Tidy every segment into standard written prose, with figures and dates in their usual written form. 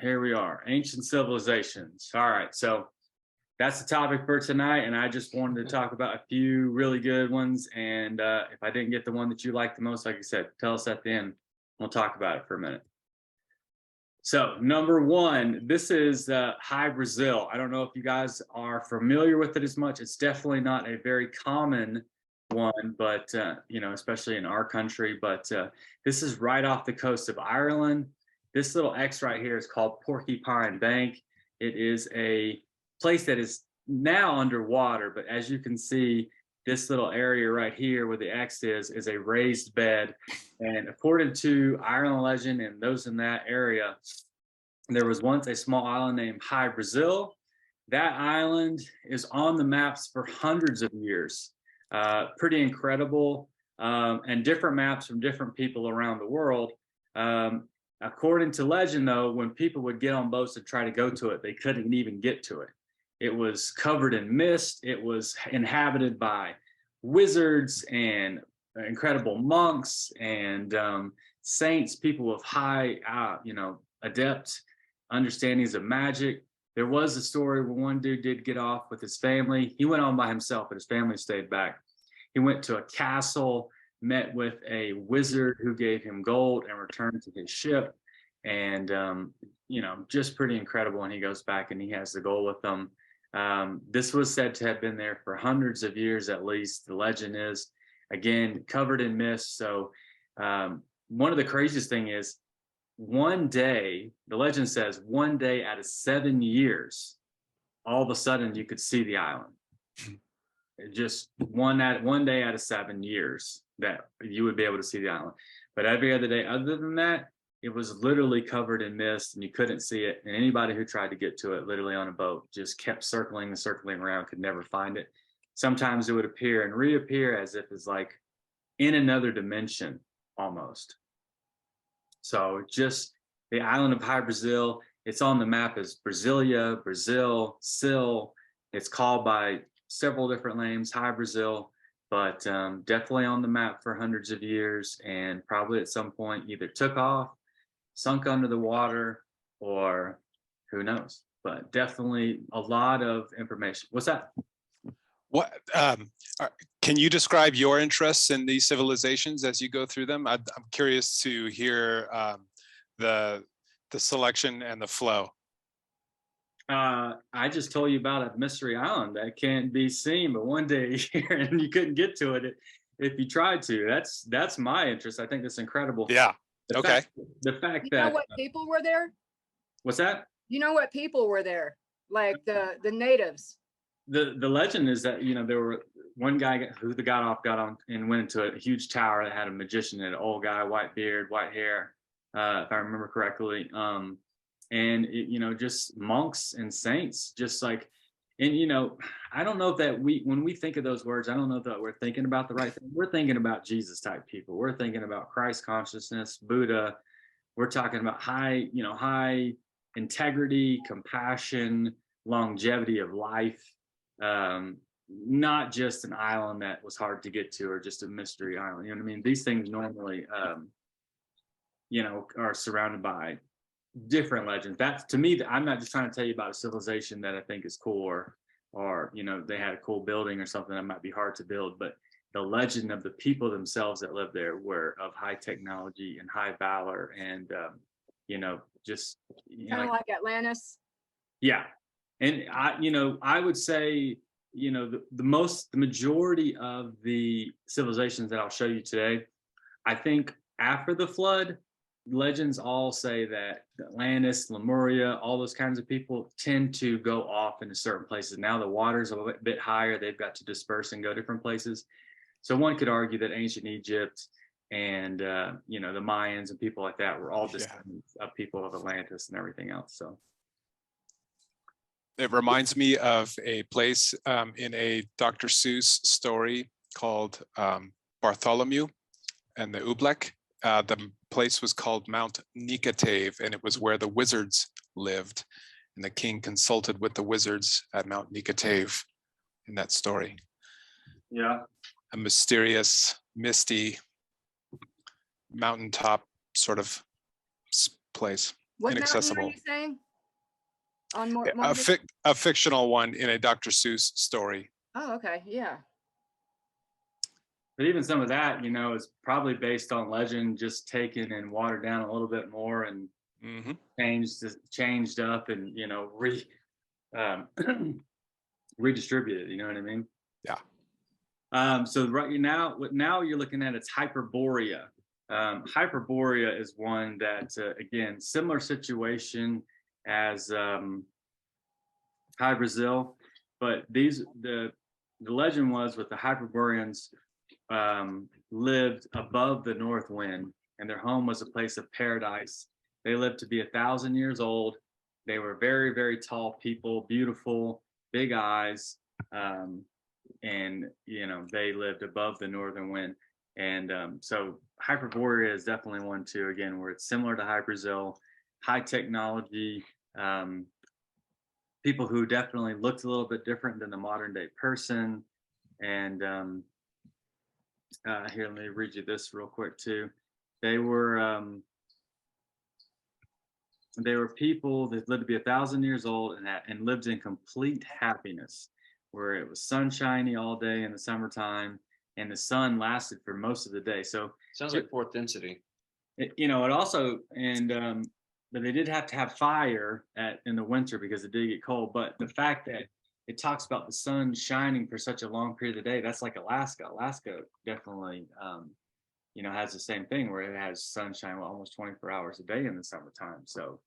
Here we are, ancient civilizations. All right, so that's the topic for tonight, and I just wanted to talk about a few really good ones. And if I didn't get the one that you like the most, like I said, tell us at the end. We'll talk about it for a minute. So number one, this is High Brazil. I don't know if you guys are familiar with it as much. It's definitely not a very common one, but especially in our country. But this is right off the coast of Ireland. This little X right here is called Porcupine Bank. It is a place that is now underwater, but as you can see, this little area right here where the X is a raised bed. And according to Ireland legend and those in that area, there was once a small island named High Brazil. That island is on the maps for hundreds of years. Pretty incredible. And different maps from different people around the world. According to legend, though, when people would get on boats to try to go to it, they couldn't even get to it. It was covered in mist. It was inhabited by wizards and incredible monks and saints, people with high, adept understandings of magic. There was a story where one dude did get off with his family. He went on by himself, but his family stayed back. He went to a castle, met with a wizard who gave him gold and returned to his ship. And, just pretty incredible. And he goes back and he has the gold with them. This was said to have been there for hundreds of years, at least. The legend is, again, covered in mist. So one of the craziest thing is one day, the legend says one day out of 7 years, all of a sudden you could see the island. Just one day out of 7 years that you would be able to see the island. But every other day other than that, it was literally covered in mist and you couldn't see it. And anybody who tried to get to it literally on a boat just kept circling and circling around, could never find it. Sometimes it would appear and reappear as if it's like in another dimension almost. So just the island of High Brazil, it's on the map as Brasilia, Brazil, Sil. It's called by several different names, High Brazil, but definitely on the map for hundreds of years, and probably at some point either took off, sunk under the water, or who knows. But definitely a lot of information. What's that? What can you describe your interests in these civilizations as you go through them? I'm curious to hear the selection and the flow. I just told you about a mystery island that can't be seen, but one day here and you couldn't get to it if you tried to. That's my interest. I think that's incredible. Yeah. Okay. The fact you that know what people were there? What's that? You know what people were there? Like the natives. The legend is that there were one guy who got on and went into a huge tower that had a magician and an old guy, white beard, white hair, if I remember correctly. And just monks and saints, just like, and I don't know if when we think of those words, I don't know that we're thinking about the right thing. We're thinking about Jesus type people. We're thinking about Christ consciousness, Buddha. We're talking about high integrity, compassion, longevity of life. Not just an island that was hard to get to or just a mystery island. You know what I mean? These things normally, are surrounded by different legends. That's, to me, I'm not just trying to tell you about a civilization that I think is cool or they had a cool building or something that might be hard to build, but the legend of the people themselves that lived there were of high technology and high valor and just kind of like Atlantis. Yeah. And I would say, the majority of the civilizations that I'll show you today, I think after the flood, legends all say that Atlantis, Lemuria, all those kinds of people tend to go off into certain places. Now the water's a bit higher, they've got to disperse and go different places. So one could argue that ancient Egypt and the Mayans and people like that were all descendants of people of Atlantis and everything else. So it reminds me of a place in a Dr. Seuss story called Bartholomew and the Oobleck. The place was called Mount Nicotave, and it was where the wizards lived. And the king consulted with the wizards at Mount Nicotave in that story. Yeah. A mysterious, misty, mountaintop sort of place. What mountain are inaccessible. you saying? On Yeah, a fictional one in a Dr. Seuss story. Oh, okay, yeah. But even some of that, you know, is probably based on legend, just taken and watered down a little bit more and Hmm. changed up and, you know, um, redistributed. You know what I mean? Yeah. So right now, what now you're looking at, it's Hyperborea. Hyperborea is one that, again, similar situation as High Brazil, but the legend was with the Hyperboreans, lived above the north wind, and their home was a place of paradise. They lived to be 1,000 years old. They were very, very tall people, beautiful, big eyes, and you know they lived above the northern wind. And so Hyperborea is definitely one too. Again, where it's similar to High Brazil, high technology. People who definitely looked a little bit different than the modern day person. And here, let me read you this real quick too. They were people that lived to be 1,000 years old and lived in complete happiness, where it was sunshiny all day in the summertime, and the sun lasted for most of the day. So Sounds like fourth density. you know, it also but they did have to have fire in the winter because it did get cold. But the fact that it talks about the sun shining for such a long period of the day, that's like Alaska. Alaska definitely, you know, has the same thing where it has sunshine almost 24 hours a day in the summertime. So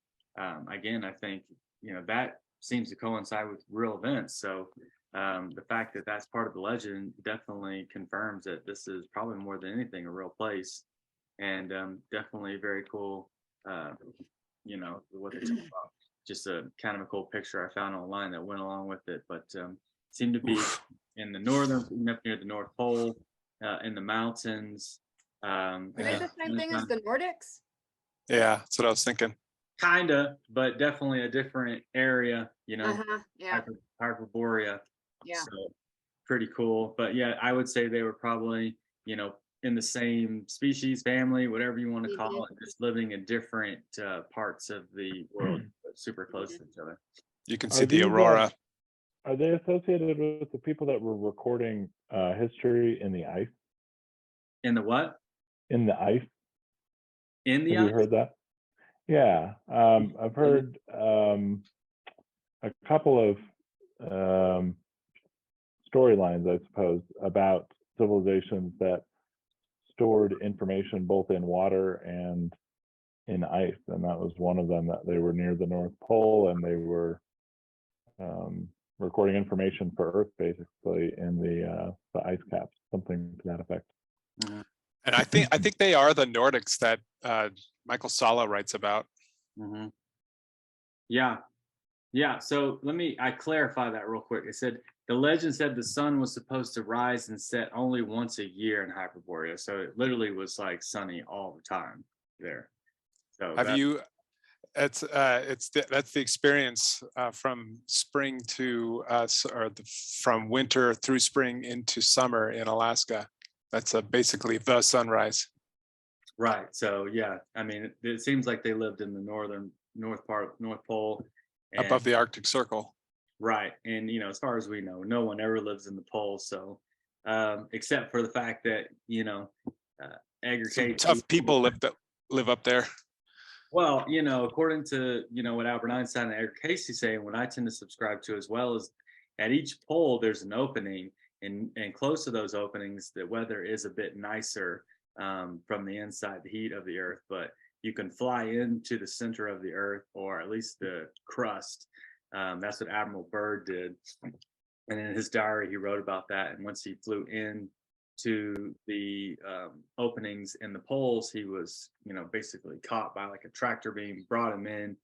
again, I think, you know, that seems to coincide with real events. So the fact that that's part of the legend definitely confirms that this is probably more than anything a real place, and definitely very cool. You know what they talk about. Just a kind of a cool picture I found online that went along with it, but seemed to be in the northern, up near the North Pole, in the mountains. Are they the same thing as the Nordics? Yeah, that's what I was thinking. Kinda, but definitely a different area. You know, Yeah, Hyperborea. yeah. So pretty cool. But yeah, I would say they were probably, you know, in the same species, family, whatever you want to call it, just living in different parts of the world, but super close to each other. You can see the aurora. Are they associated with the people that were recording history in the ice? In the what? In the ice? In the Have ice? you heard that? Yeah, I've heard a couple of storylines, I suppose, about civilizations that stored information both in water and in ice, and that was one of them. That they were near the North Pole and they were recording information for Earth, basically in the ice caps, something to that effect. Mhm. And I think they are the Nordics that Michael Sala writes about. Mm-hmm. Yeah. Yeah. So I clarify that real quick. It said the legend said the sun was supposed to rise and set only once a year in Hyperborea. So it literally was like sunny all the time there. So That's the experience from spring to from winter through spring into summer in Alaska. That's basically the sunrise. right. So yeah, I mean, it seems like they lived in the North Pole, and, Above the Arctic Circle. right. And you know, as far as we know, no one ever lives in the pole. So except for the fact that, you know, Edgar Some Cayce, tough people live up there. well, you know, according to, you know, what Albert Einstein and Edgar Cayce say, and what I tend to subscribe to as well, is at each pole there's an opening, and close to those openings the weather is a bit nicer from the inside, the heat of the Earth, but you can fly into the center of the Earth, or at least the crust. That's what Admiral Byrd did, and in his diary he wrote about that. And once he flew in to the openings in the poles, he was, you know, basically caught by like a tractor beam, brought him in.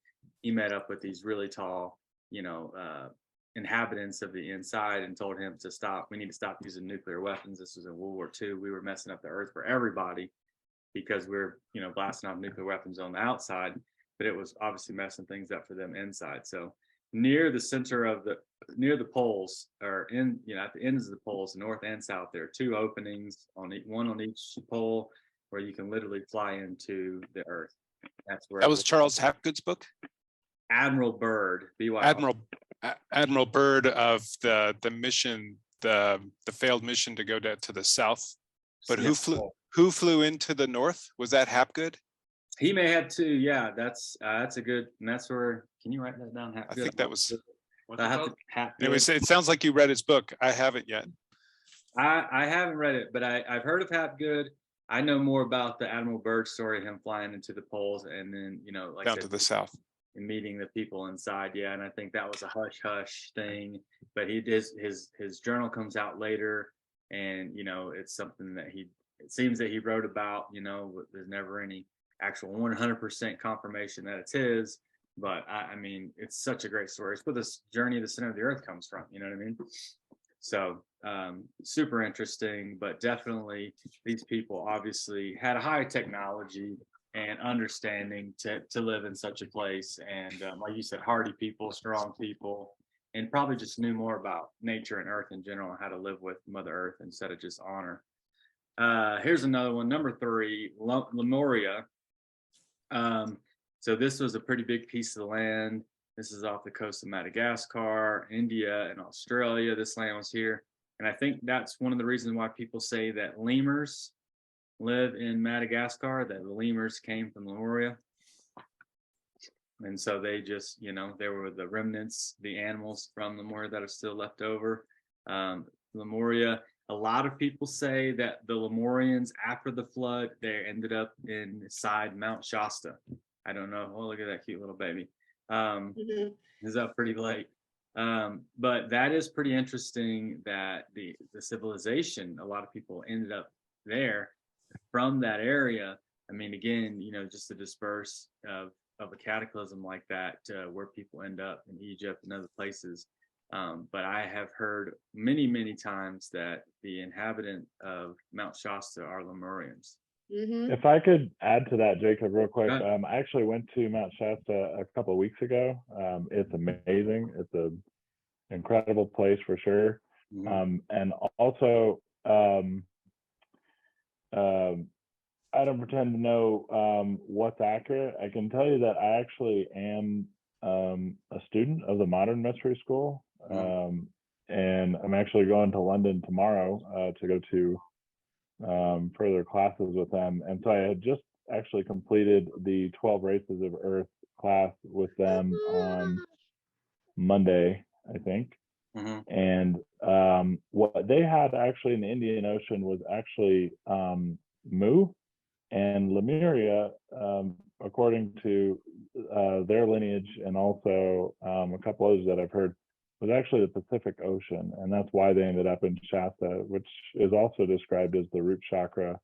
He met up with these really tall, you know, inhabitants of the inside and told him to stop. We need to stop using nuclear weapons. This was in World War II. We were messing up the Earth for everybody because we're, you know, blasting off nuclear weapons on the outside, but it was obviously messing things up for them inside. So near the center of near the poles, or in, you know, at the ends of the poles, north and south, there are two openings one on each pole where you can literally fly into the Earth. That's where That was Charles Hapgood's book. Admiral Byrd, BY. Admiral Byrd of the mission, the failed mission to go to the south. But who flew into the north? Was that Hapgood? He may have too. Yeah, that's a good. And that's where. Can you write that down? I think that was. Anyways, it sounds like you read his book. I haven't yet. I haven't read it, but I've heard of Hapgood. I know more about the Admiral Byrd story, him flying into the poles, and then like down to the south and meeting the people inside. Yeah, and I think that was a hush hush thing. But his journal comes out later, and it's something that it seems that he wrote about. There's never any actual 100% confirmation that it's his. But I mean, it's such a great story. It's where this journey of the center of the earth comes from. You know what I mean? So super interesting, but definitely these people obviously had a high technology and understanding to live in such a place. And like you said, hardy people, strong people, and probably just knew more about nature and earth in general, and how to live with Mother Earth instead of just honor. Here's another one, number 3, Lemuria. So this was a pretty big piece of the land. This is off the coast of Madagascar, India, and Australia. This land was here. And I think that's one of the reasons why people say that lemurs live in Madagascar, that the lemurs came from Lemuria. And so they just, there were the remnants, the animals from Lemuria that are still left over. Lemuria, a lot of people say that the Lemurians, after the flood, they ended up inside Mount Shasta. I don't know. Oh, look at that cute little baby. Is up pretty late. But that is pretty interesting that the civilization, a lot of people ended up there from that area. I mean, again, just to disperse of a cataclysm like that, where people end up in Egypt and other places. But I have heard many, many times that the inhabitant of Mount Shasta are Lemurians. If I could add to that, Jacob, real quick, I actually went to Mount Shasta a couple of weeks ago. It's amazing. It's an incredible place for sure. And also, I don't pretend to know what's accurate. I can tell you that I actually am a student of the Modern Mystery School. And I'm actually going to London tomorrow to go to further classes with them. And so I had just actually completed the 12 Races of Earth class with them on Monday, I think. And what they had actually in the Indian Ocean was actually Mu and Lemuria, according to their lineage, and also a couple others that I've heard, was actually the Pacific Ocean, and that's why they ended up in Shasta, which is also described as the root chakra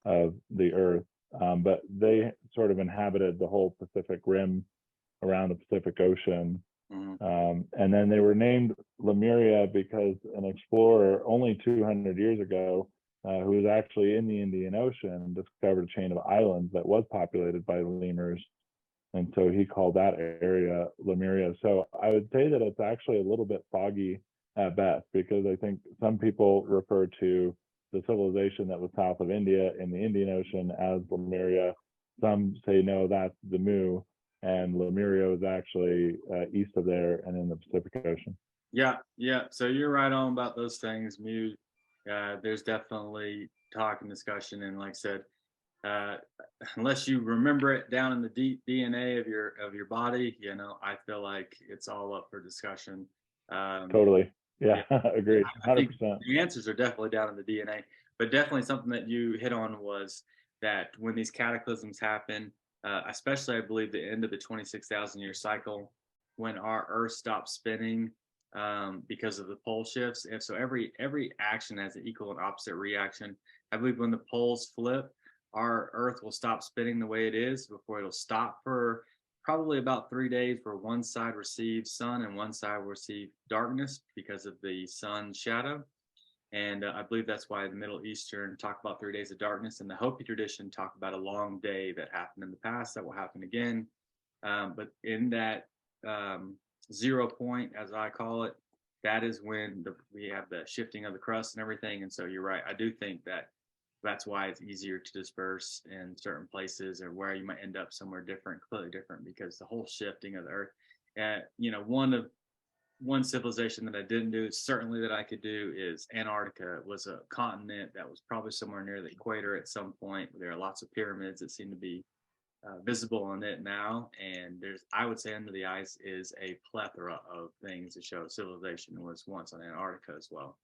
of the earth. But they sort of inhabited the whole Pacific Rim around the Pacific Ocean. And then they were named Lemuria because an explorer only 200 years ago, who was actually in the Indian Ocean, discovered a chain of islands that was populated by lemurs. And so he called that area Lemuria. So I would say that it's actually a little bit foggy at best, because I think some people refer to the civilization that was south of India in the Indian Ocean as Lemuria. Some say, no, that's the Mu, and Lemuria was actually east of there and in the Pacific Ocean. Yeah. So you're right on about those things, Mu. There's definitely talk and discussion, and like I said, unless you remember it down in the deep DNA of your body, I feel like it's all up for discussion. Totally. Yeah, agreed. 100%. The answers are definitely down in the DNA, but definitely something that you hit on was that when these cataclysms happen, especially I believe the end of the 26,000 year cycle, when our Earth stops spinning because of the pole shifts, and so every action has an equal and opposite reaction. I believe when the poles flip, our Earth will stop spinning the way it is before it'll stop for probably about 3 days, where one side receives sun and one side will receive darkness because of the sun's shadow. And I believe that's why the Middle Eastern talk about 3 days of darkness, and the Hopi tradition talk about a long day that happened in the past that will happen again. But in that 0 point, as I call it, that is when we have the shifting of the crust and everything. And so you're right. I do think that that's why it's easier to disperse in certain places, or where you might end up somewhere different, completely different, because the whole shifting of the earth. One civilization that I didn't do, certainly that I could do, is Antarctica. It was a continent that was probably somewhere near the equator at some point. There are lots of pyramids that seem to be visible on it now, and I would say, under the ice is a plethora of things that show civilization was once on Antarctica as well.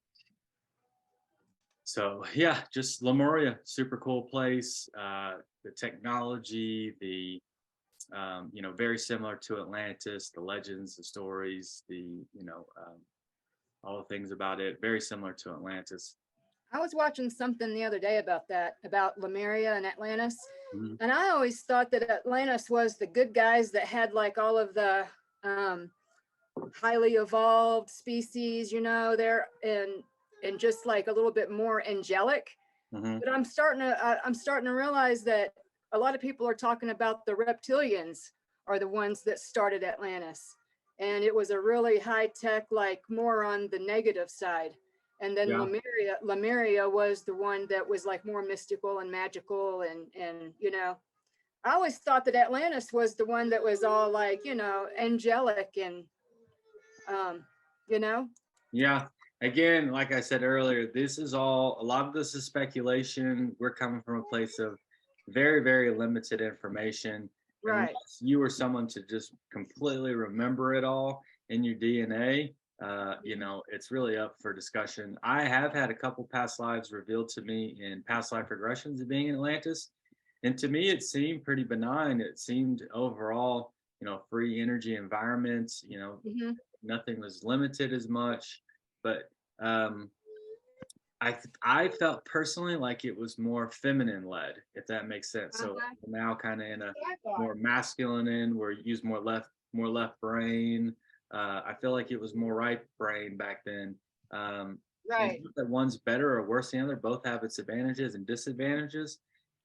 So yeah, just Lemuria, super cool place. The technology, very similar to Atlantis, the legends, the stories, all the things about it, very similar to Atlantis. I was watching something the other day about that, about Lemuria and Atlantis. Mhm. And I always thought that Atlantis was the good guys that had like all of the highly evolved species, there, and just like a little bit more angelic. Mhm. But I'm starting to realize that a lot of people are talking about the reptilians are the ones that started Atlantis. And it was a really high tech, like more on the negative side. And then Yeah. Lemuria was the one that was like more mystical and magical. And I always thought that Atlantis was the one that was all like, angelic and, Yeah. Again, like I said earlier, a lot of this is speculation. We're coming from a place of very, very limited information. right. Unless you were someone to just completely remember it all in your DNA, it's really up for discussion. I have had a couple past lives revealed to me in past life regressions of being in Atlantis. And to me, it seemed pretty benign. It seemed overall, free energy environments, Mhm. nothing was limited as much. But I felt personally like it was more feminine led, if that makes sense. So Uh-huh. now kind of in a I thought. more masculine end, where you use more left brain. I feel like it was more right brain back then. And Right. not that one's better or worse than the other, both have its advantages and disadvantages.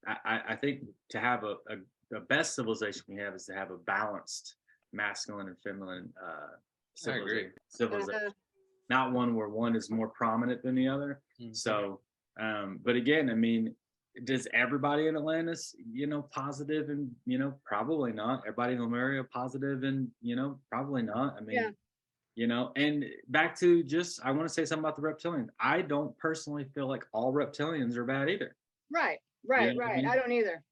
I think to have the best civilization we have is to have a balanced masculine and feminine I agree. civilization, Uh-huh. not one where one is more prominent than the other. Mhm. So, but again, I mean, does everybody in Atlantis, positive? And, probably not. Everybody in Lemuria positive? And, probably not. I mean, and back to I want to say something about the reptilians. I don't personally feel like all reptilians are bad either. Right. You know what I Right. mean? I don't either.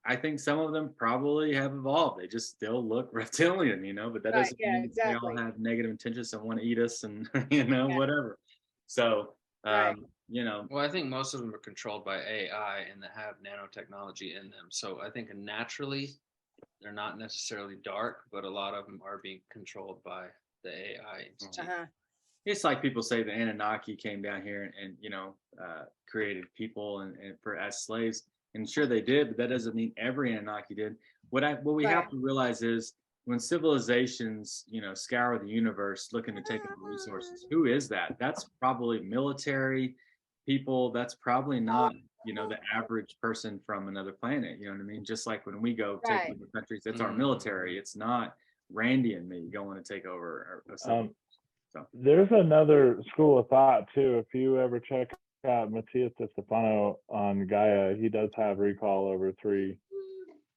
I think some of them probably have evolved. They just still look reptilian, but that Right. doesn't Yeah, mean they all exactly. have negative intentions and want to eat us and, Yeah. whatever. So, Right. Well, I think most of them are controlled by AI and that have nanotechnology in them. So I think naturally they're not necessarily dark, but a lot of them are being controlled by the AI institute. Uh-huh. it's like people say the Anunnaki came down here and created people and as slaves. And sure they did, but that doesn't mean every Anunnaki did. What we have Right. to realize is when civilizations, scour the universe looking to take over resources, who is that? That's probably military people. That's probably not, the average person from another planet. You know what I mean? Just like when we go take Right. over countries, it's our military. It's not Randy and me going to take over a civilization. There's another school of thought too. If you ever check out Matthias De Stefano on Gaia, he does have recall over 3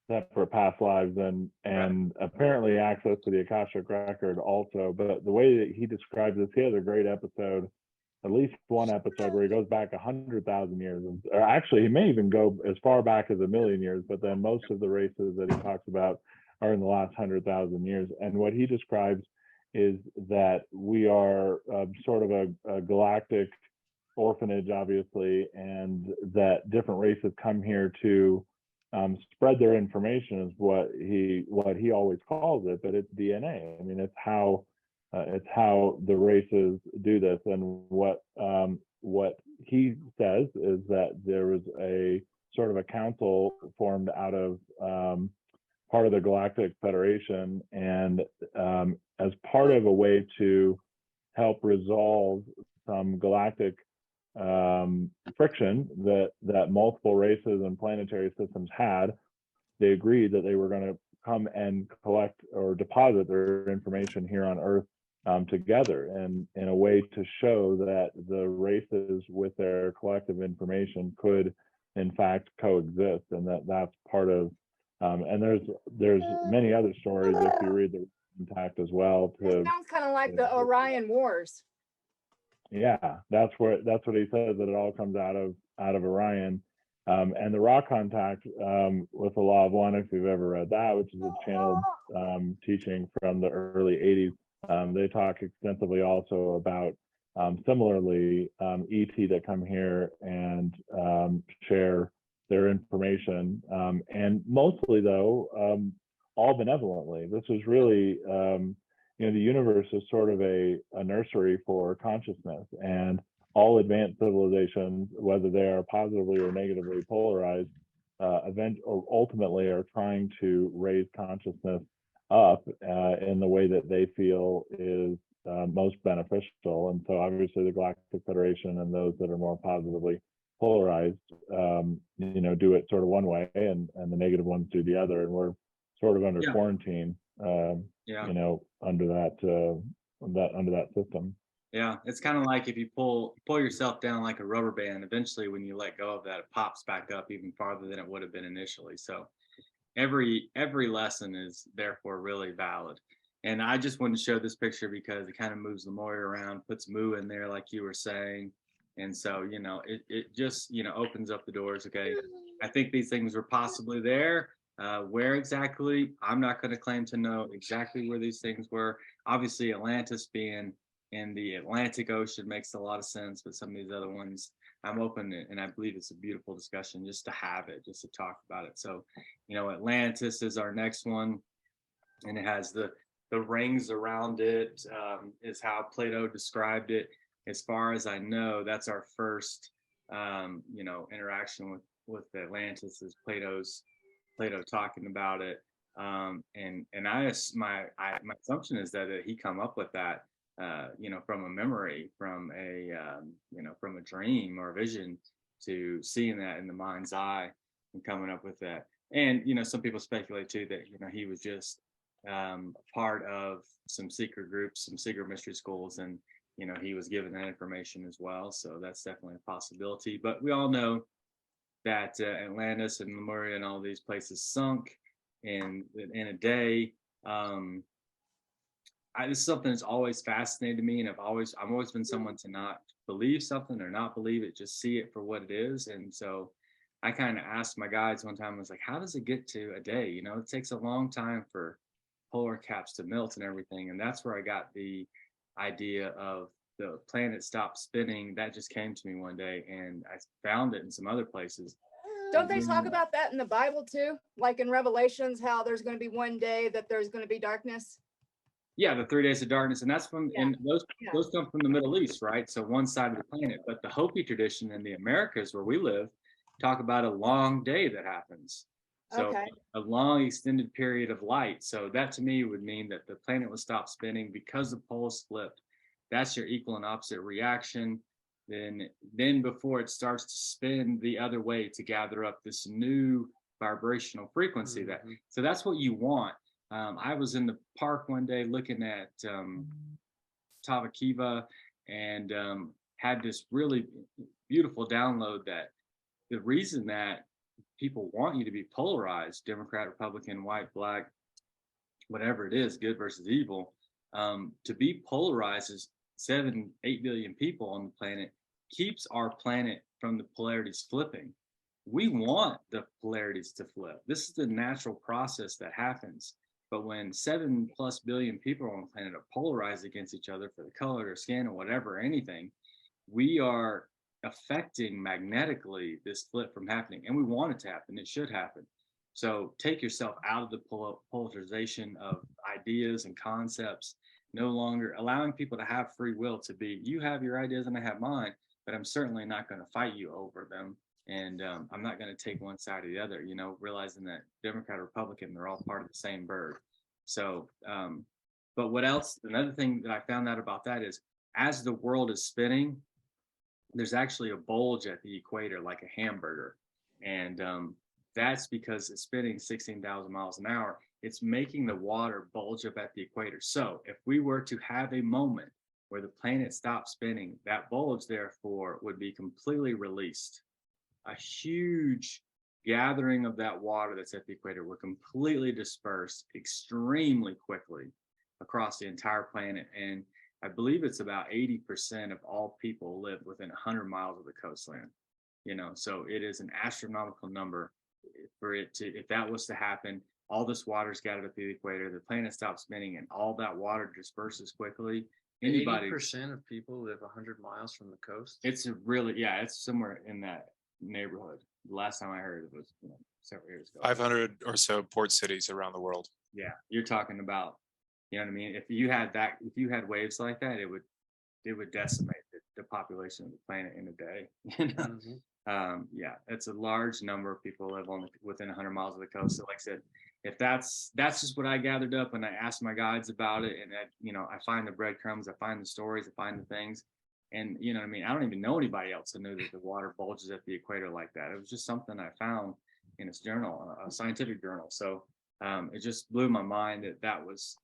separate past lives and apparently access to the Akashic record also. But the way that he describes this, he has a great episode, at least one episode where he goes back 100,000 years, or actually he may even go as far back as 1,000,000 years. But then most of the races that he talks about are in the last 100,000 years. And what he describes is that we are sort of a galactic orphanage, obviously, and that different races come here to spread their information, is what he always calls it. But it's DNA. I mean, it's how the races do this. And what he says is that there was a sort of a council formed out of part of the Galactic Federation, and as part of a way to help resolve some galactic friction that multiple races and planetary systems had, they agreed that they were going to come and collect or deposit their information here on Earth together, and in a way to show that the races with their collective information could in fact coexist, and that's part of. And there's many other stories if you read the Contact as well. It sounds kind of like the Orion Wars. Yeah, that's what he says, that it all comes out of Orion. And the Raw Contact with the Law of One, if you've ever read that, which is a channeled teaching from the early 80s, they talk extensively also about similarly ET that come here and share their information, and mostly though all benevolently. This is really the universe is sort of a nursery for consciousness, and all advanced civilizations, whether they are positively or negatively polarized, ultimately are trying to raise consciousness up in the way that they feel is most beneficial. And so obviously the Galactic Federation and those that are more positively polarized, do it sort of one way, and the negative ones do the other. And we're sort of under quarantine, under that system. Yeah, it's kind of like if you pull yourself down like a rubber band, eventually when you let go of that, it pops back up even farther than it would have been initially. So every lesson is therefore really valid. And I just wanted to show this picture because it kind of moves Lemuria around, puts Mu in there like you were saying. And so, it just, opens up the doors. Okay, I think these things were possibly there. Where exactly, I'm not going to claim to know exactly where these things were. Obviously, Atlantis being in the Atlantic Ocean makes a lot of sense, but some of these other ones, I'm open, and I believe it's a beautiful discussion just to have it, just to talk about it. So, Atlantis is our next one, and it has the rings around it, is how Plato described it. As far as I know, that's our first, interaction with Atlantis, is Plato talking about it. And my assumption is that he come up with that, from a memory, from a dream or a vision, to seeing that in the mind's eye and coming up with that. And, some people speculate too that, he was just part of some secret groups, some secret mystery schools, and, he was given that information as well. So that's definitely a possibility. But we all know that Atlantis and Lemuria and all these places sunk in a day. This is something that's always fascinated me, and I've always been someone to not believe something or not believe it, just see it for what it is. And so I kind of asked my guides one time, I was like, how does it get to a day? It takes a long time for polar caps to melt and everything. And that's where I got the idea of the planet stopped spinning. That just came to me one day, and I found it in some other places. Don't they talk about that in the Bible too? Like in Revelations, how there's going to be one day that there's going to be darkness? Yeah, the 3 days of darkness, and that's and those come from the Middle East, right? So one side of the planet. But the Hopi tradition in the Americas, where we live, talk about a long day that happens. So a long extended period of light. So that to me would mean that the planet would stop spinning because the poles flipped. That's your equal and opposite reaction. Then before it starts to spin the other way to gather up this new vibrational frequency. So that's what you want. I was in the park one day looking at Tavakiva, and had this really beautiful download that the reason that people want you to be polarized, Democrat, Republican, white, black, whatever it is, good versus evil, to be polarized is 7-8 billion people on the planet, keeps our planet from the polarities flipping. We want the polarities to flip. This is the natural process that happens. But when 7+ billion people on the planet are polarized against each other for the color of their skin or whatever, anything, we are affecting magnetically this flip from happening. And we want it to happen. It should happen. So take yourself out of the polarization of ideas and concepts, no longer allowing people to have free will to be, you have your ideas and I have mine, but I'm certainly not going to fight you over them. And I'm not going to take one side or the other, realizing that Democrat or Republican, they're all part of the same bird. So, but what else? Another thing that I found out about that is, as the world is spinning, there's actually a bulge at the equator, like a hamburger. And that's because it's spinning 16,000 miles an hour. It's making the water bulge up at the equator. So if we were to have a moment where the planet stopped spinning, that bulge therefore would be completely released. a huge gathering of that water that's at the equator will completely disperse extremely quickly across the entire planet. And I believe it's about 80% of all people live within 100 miles of the coastline. So it is an astronomical number for it to, if that was to happen, all this water's gathered at the equator, the planet stops spinning, and all that water disperses quickly. Anybody, 80% of people live 100 miles from the coast. it's a really, yeah, it's somewhere in that neighborhood. The last time I heard it was several years ago. 500 or so port cities around the world. Yeah, you're talking about, you know what I mean? If you had waves like that, it would decimate the population of the planet in a day. Yeah, it's a large number of people live within 100 miles of the coast. So like I said, if that's just what I gathered up, and I asked my guides about it, and I find the breadcrumbs, I find the stories, I find the things, and you know what I mean? I don't even know anybody else who knew that the water bulges at the equator like that. It was just something I found in this journal, a scientific journal. So it just blew my mind that was,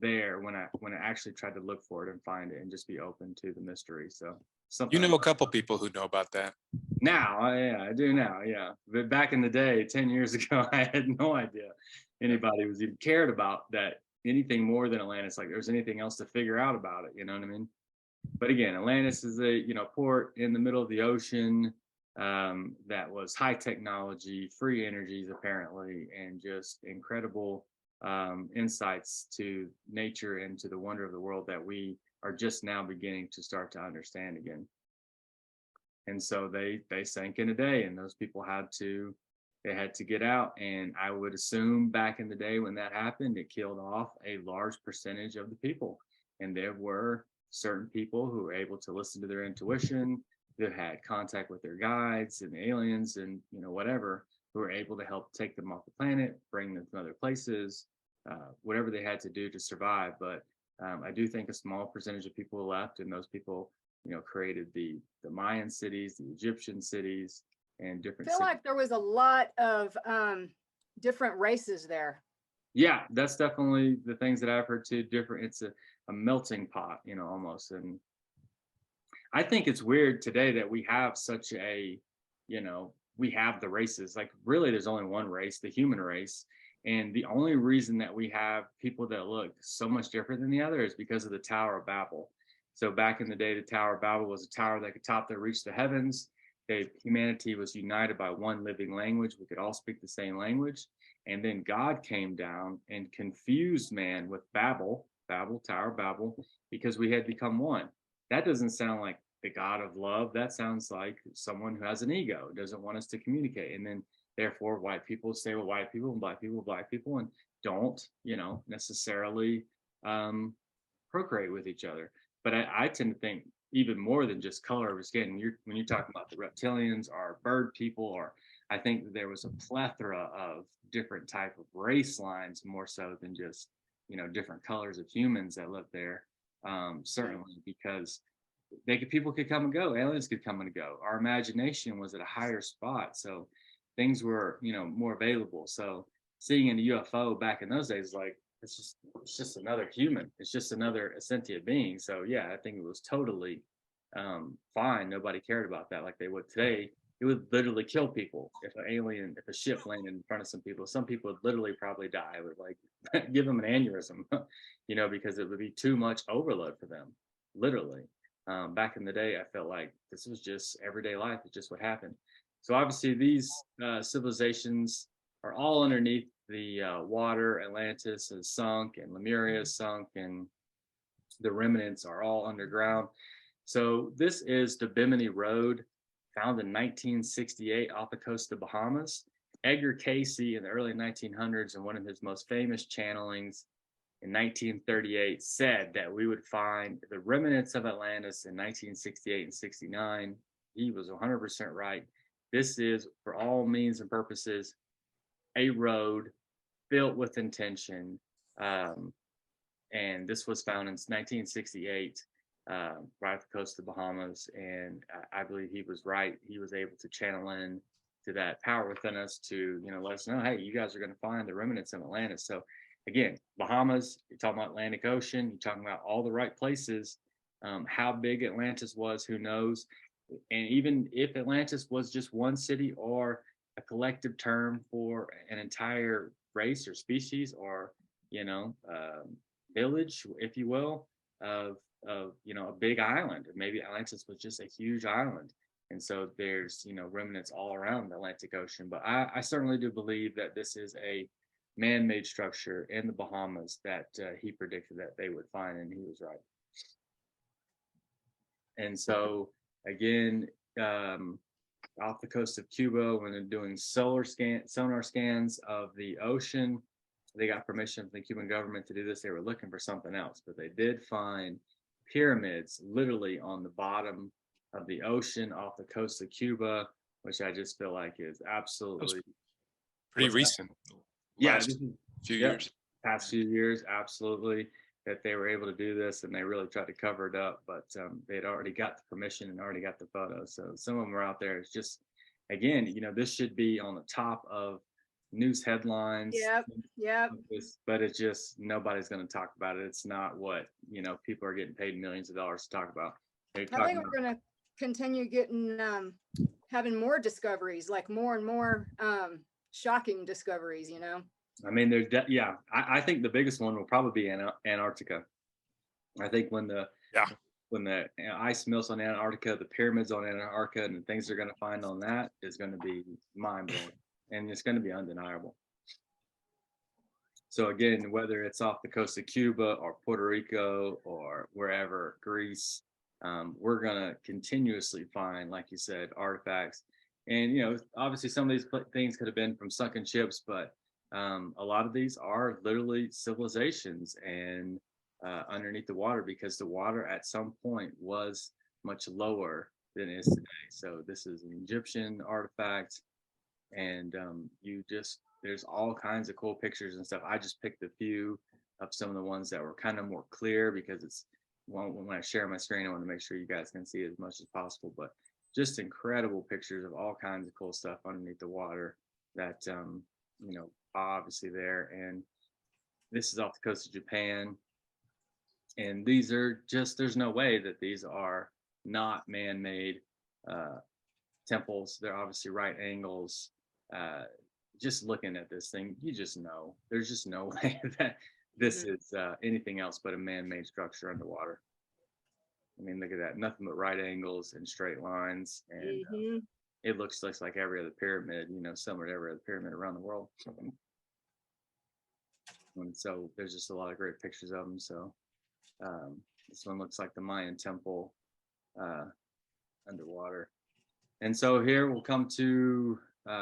there when I actually tried to look for it and find it and just be open to the mystery. So something You know a couple people who know about that. now, yeah, I do now, yeah. But back in the day, 10 years ago, I had no idea anybody was even cared about that, anything more than Atlantis. Like there's anything else to figure out about it, you know what I mean? But again, Atlantis is a port in the middle of the ocean, that was high technology, free energies apparently, and just incredible insights to nature and to the wonder of the world that we are just now beginning to start to understand again. And so they sank in a day, and those people had to get out. And I would assume back in the day when that happened, it killed off a large percentage of the people. And there were certain people who were able to listen to their intuition, that had contact with their guides and aliens and whatever, who were able to help take them off the planet, bring them to other places, whatever they had to do to survive. But I do think a small percentage of people left, and those people created the Mayan cities, the Egyptian cities, and different I feel cities. like there was a lot of different races there. Yeah, that's definitely the things that I've heard too. Different, it's a melting pot, almost. And I think it's weird today that we have such a, we have the races. Like really, there's only one race, the human race. And the only reason that we have people that look so much different than the other is because of the Tower of Babel. So back in the day, the Tower of Babel was a tower that could top that reach the heavens. Humanity was united by one living language. We could all speak the same language. And then God came down and confused man with Babel, Tower of Babel, because we had become one. That doesn't sound like the God of love. That sounds like someone who has an ego, doesn't want us to communicate. And then therefore white people stay with white people and black people, and don't, necessarily procreate with each other. But I tend to think even more than just color of skin. When you're talking about the reptilians or bird people, or I think that there was a plethora of different type of race lines, more so than just different colors of humans that lived there. Certainly because people could come and go, aliens could come and go. Our imagination was at a higher spot, so things were more available. So seeing a UFO back in those days, like it's just another human. It's just another sentient being. So yeah, I think it was totally fine. Nobody cared about that like they would today. It would literally kill people if if a ship landed in front of some people. Some people would literally probably die. It would like give them an aneurysm, because it would be too much overload for them, literally. Back in the day, I felt like this was just everyday life. It's just what happened. So obviously these civilizations are all underneath the water. Atlantis has sunk, and Lemuria has sunk, and the remnants are all underground. So this is the Bimini Road, found in 1968 off the coast of the Bahamas. Edgar Cayce in the early 1900s, in one of his most famous channelings in 1938, said that we would find the remnants of Atlantis in 1968 and 69. He was 100% right. This is, for all means and purposes, a road built with intention. And this was found in 1968, right off the coast of the Bahamas. And I believe he was right. He was able to channel in to that power within us to, let us know, hey, you guys are going to find the remnants of Atlantis. So again, Bahamas, you're talking about Atlantic Ocean, you're talking about all the right places. How big Atlantis was, who knows? And even if Atlantis was just one city or a collective term for an entire race or species or, you know, village, if you will, of you know, a big island. Maybe Atlantis was just a huge island. And so there's, you know, remnants all around the Atlantic Ocean. But I certainly do believe that this is a man-made structure in the Bahamas that he predicted that they would find, and he was right. And so again, off the coast of Cuba, when they're doing sonar scans of the ocean, they got permission from the Cuban government to do this. They were looking for something else, but they did find pyramids literally on the bottom of the ocean off the coast of Cuba, which I just feel like is absolutely Pretty What's that? recent. yeah, Last this is few yep. years. past few years, absolutely, that they were able to do this, and they really tried to cover it up, but they'd already got the permission and already got the photos. So some of them were out there. It's just, again, you know, this should be on the top of news headlines. Yep. But it's just nobody's going to talk about it. It's not what, you know, people are getting paid millions of dollars to talk about. They're I talking think we're gonna continue getting, having more discoveries, like more and more, shocking discoveries, you know? I mean, yeah, I think the biggest one will probably be Antarctica. I think when the Yeah. ice melts on Antarctica, the pyramids on Antarctica, and the things they're going to find on that is going to be mind blowing, and it's going to be undeniable. So again, whether it's off the coast of Cuba or Puerto Rico or wherever, Greece, we're going to continuously find, like you said, artifacts. And, you know, obviously some of these things could have been from sunken ships, but a lot of these are literally civilizations and underneath the water, because the water at some point was much lower than it is today. So this is an Egyptian artifact, and there's all kinds of cool pictures and stuff. I just picked a few of some of the ones that were kind of more clear, because it's when I share my screen, I want to make sure you guys can see as much as possible. But just incredible pictures of all kinds of cool stuff underneath the water that you know, obviously there. And this is off the coast of Japan, and these are just, there's no way that these are not man-made temples. They're obviously right angles. Just looking at this thing, you just know there's just no way that this is anything else but a man-made structure underwater. I mean, look at that, nothing but right angles and straight lines, and it looks like every other pyramid, you know, similar to every other pyramid around the world. And so there's just a lot of great pictures of them. So this one looks like the Mayan temple underwater. And so here we'll come to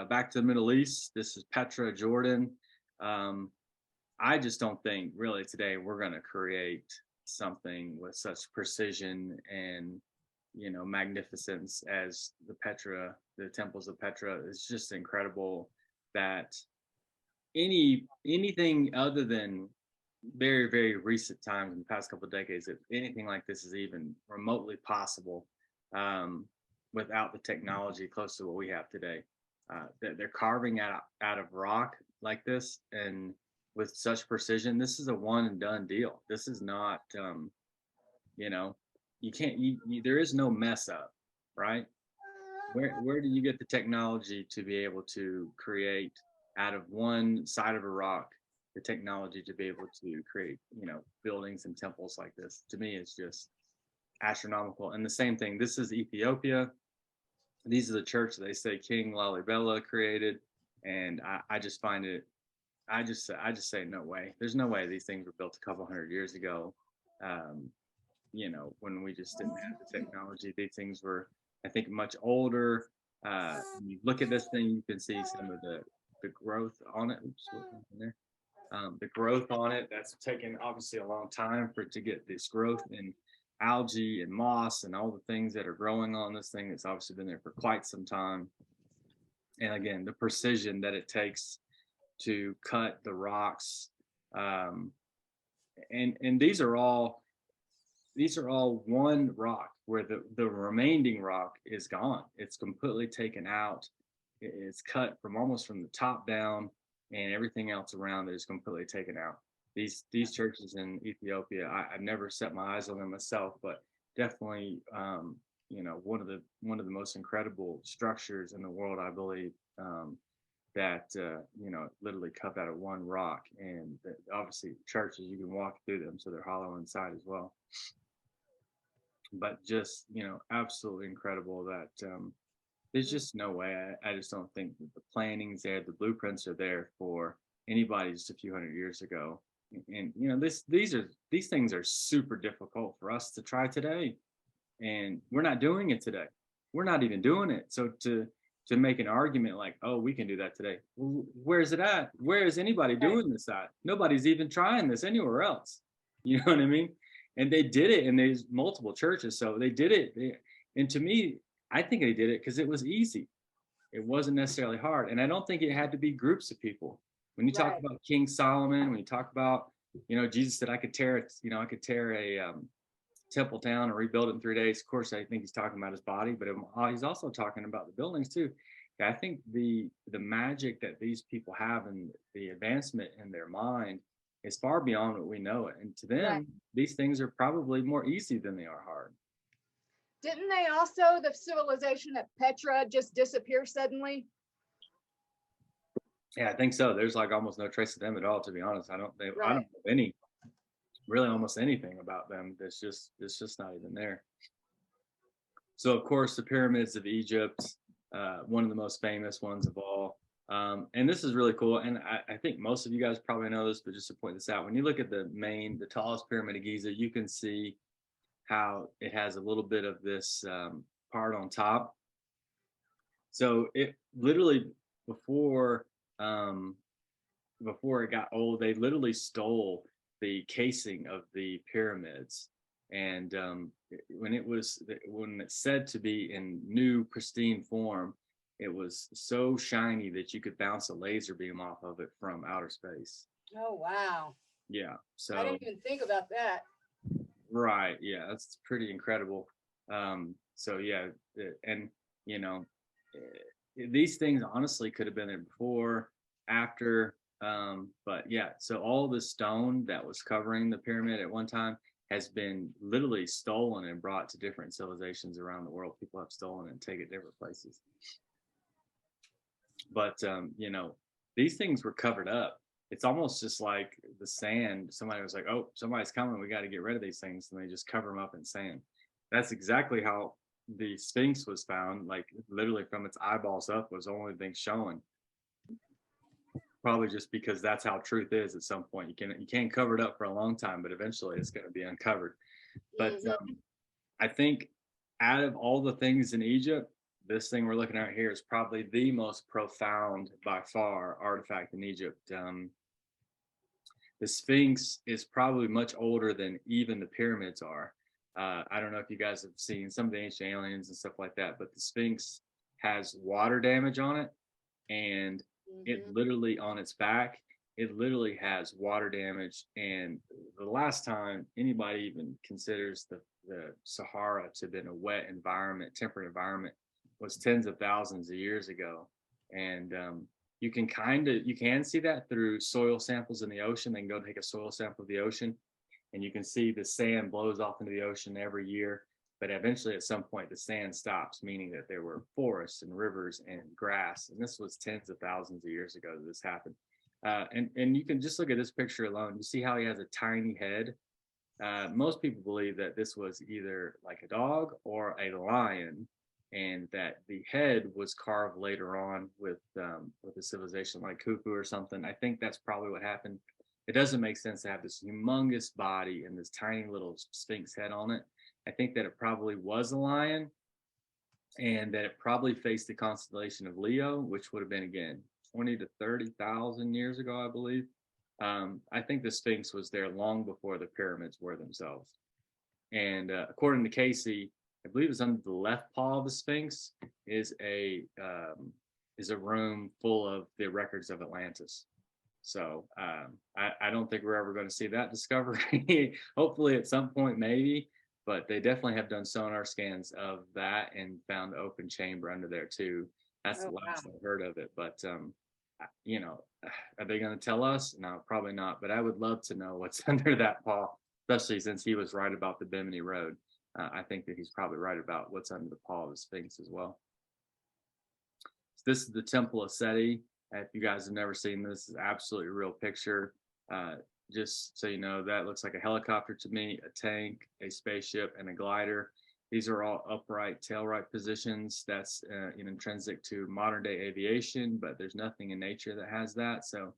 back to the Middle East. This is Petra, Jordan. I just don't think really today we're going to create something with such precision and, you know, magnificence as the temples of Petra. It's just incredible that anything other than very, very recent times in the past couple of decades, if anything like this is even remotely possible, without the technology close to what we have today. They're carving out of rock like this, and with such precision. This is a one and done deal. This is not, you know, you can't, there is no mess up, right? Where do you get the technology to be able to create out of one side of a rock, the technology to be able to create, you know, buildings and temples like this? To me, it's just astronomical. And the same thing, this is Ethiopia. These are the church that they say King Lalibela created. And I just find it, I just say, no way. There's no way these things were built a couple hundred years ago. You know, when we just didn't have the technology. These things were, I think, much older. When you look at this thing, you can see some of the growth on it. Oops, what happened there? The growth on it, that's taken obviously a long time for it to get this growth in algae and moss and all the things that are growing on this thing. It's obviously been there for quite some time. And again, the precision that it takes to cut the rocks, and these are all one rock, where the remaining rock is gone. It's completely taken out. It's cut from almost from the top down, and everything else around it is completely taken out. These churches in Ethiopia, I've never set my eyes on them myself, but definitely one of the most incredible structures in the world, I believe. That literally cut out of one rock, and that obviously churches, you can walk through them, so they're hollow inside as well. But just absolutely incredible that there's just no way. I just don't think that the planning's there, the blueprints are there for anybody just a few hundred years ago. And these things are super difficult for us to try today, and we're not doing it today. We're not even doing it. So to make an argument like, oh, we can do that today. Well, where's it at? Where is anybody doing this at? Nobody's even trying this anywhere else. You know what I mean? And they did it, and there's multiple churches, so they did it. And to me, I think they did it because it was easy. It wasn't necessarily hard, and I don't think it had to be groups of people. When you talk Right. about King Solomon, when you talk about, Jesus said, I could tear a temple down and rebuild it in 3 days. Of course, I think he's talking about his body, but he's also talking about the buildings too. I think the magic that these people have and the advancement in their mind is far beyond what we know. And to them, Right. these things are probably more easy than they are hard. Didn't they also, the civilization at Petra just disappear suddenly? Yeah, I think so. There's like almost no trace of them at all, to be honest. I don't Right. know any, really almost anything about them. It's just not even there. So of course, the pyramids of Egypt, one of the most famous ones of all. And this is really cool. And I think most of you guys probably know this, but just to point this out, when you look at the tallest pyramid of Giza, you can see how it has a little bit of this part on top. So it literally, before it got old, they literally stole the casing of the pyramids. And when it's said to be in new pristine form, it was so shiny that you could bounce a laser beam off of it from outer space. Oh, wow. Yeah. I So didn't even think about that. right. Yeah, that's pretty incredible. So yeah, and these things honestly could have been there before, after, but yeah. So all the stone that was covering the pyramid at one time has been literally stolen and brought to different civilizations around the world. People have stolen it and taken it different places. But these things were covered up. It's almost just like the sand. Somebody was like, "Oh, somebody's coming. We got to get rid of these things," and they just cover them up in sand. That's exactly how the Sphinx was found. Like literally from its eyeballs up was the only thing showing. Probably just because that's how truth is. At some point, you can't cover it up for a long time, but eventually it's going to be uncovered. But I think out of all the things in Egypt, this thing we're looking at here is probably the most profound by far artifact in Egypt. The Sphinx is probably much older than even the pyramids are. I don't know if you guys have seen some of the ancient aliens and stuff like that, but the Sphinx has water damage on it, and it literally, on its back, it literally has water damage. And the last time anybody even considers the Sahara to have been a wet environment, temperate environment, was tens of thousands of years ago. And you can see that through soil samples in the ocean. They can go take a soil sample of the ocean, and you can see the sand blows off into the ocean every year. But eventually, at some point, the sand stops, meaning that there were forests and rivers and grass. And this was tens of thousands of years ago that this happened. And you can just look at this picture alone. You see how he has a tiny head. Most people believe that this was either like a dog or a lion, and that the head was carved later on with a civilization like Khufu or something. I think that's probably what happened. It doesn't make sense to have this humongous body and this tiny little Sphinx head on it. I think that it probably was a lion, and that it probably faced the constellation of Leo, which would have been, again, 20 to 30,000 years ago, I believe. I think the Sphinx was there long before the pyramids were themselves. And according to Casey, I believe it's under the left paw of the Sphinx is a room full of the records of Atlantis. So I don't think we're ever going to see that discovery. Hopefully at some point, maybe. But they definitely have done sonar scans of that and found the open chamber under there too. That's the last I heard of it. But are they going to tell us? No, probably not. But I would love to know what's under that paw, especially since he was right about the Bimini Road. I think that he's probably right about what's under the paw of the Sphinx as well. So this is the Temple of Seti. If you guys have never seen this, is absolutely a real picture. Just so you know, that looks like a helicopter to me, a tank, a spaceship, and a glider. These are all upright, tail right positions. That's intrinsic to modern day aviation, but there's nothing in nature that has that. So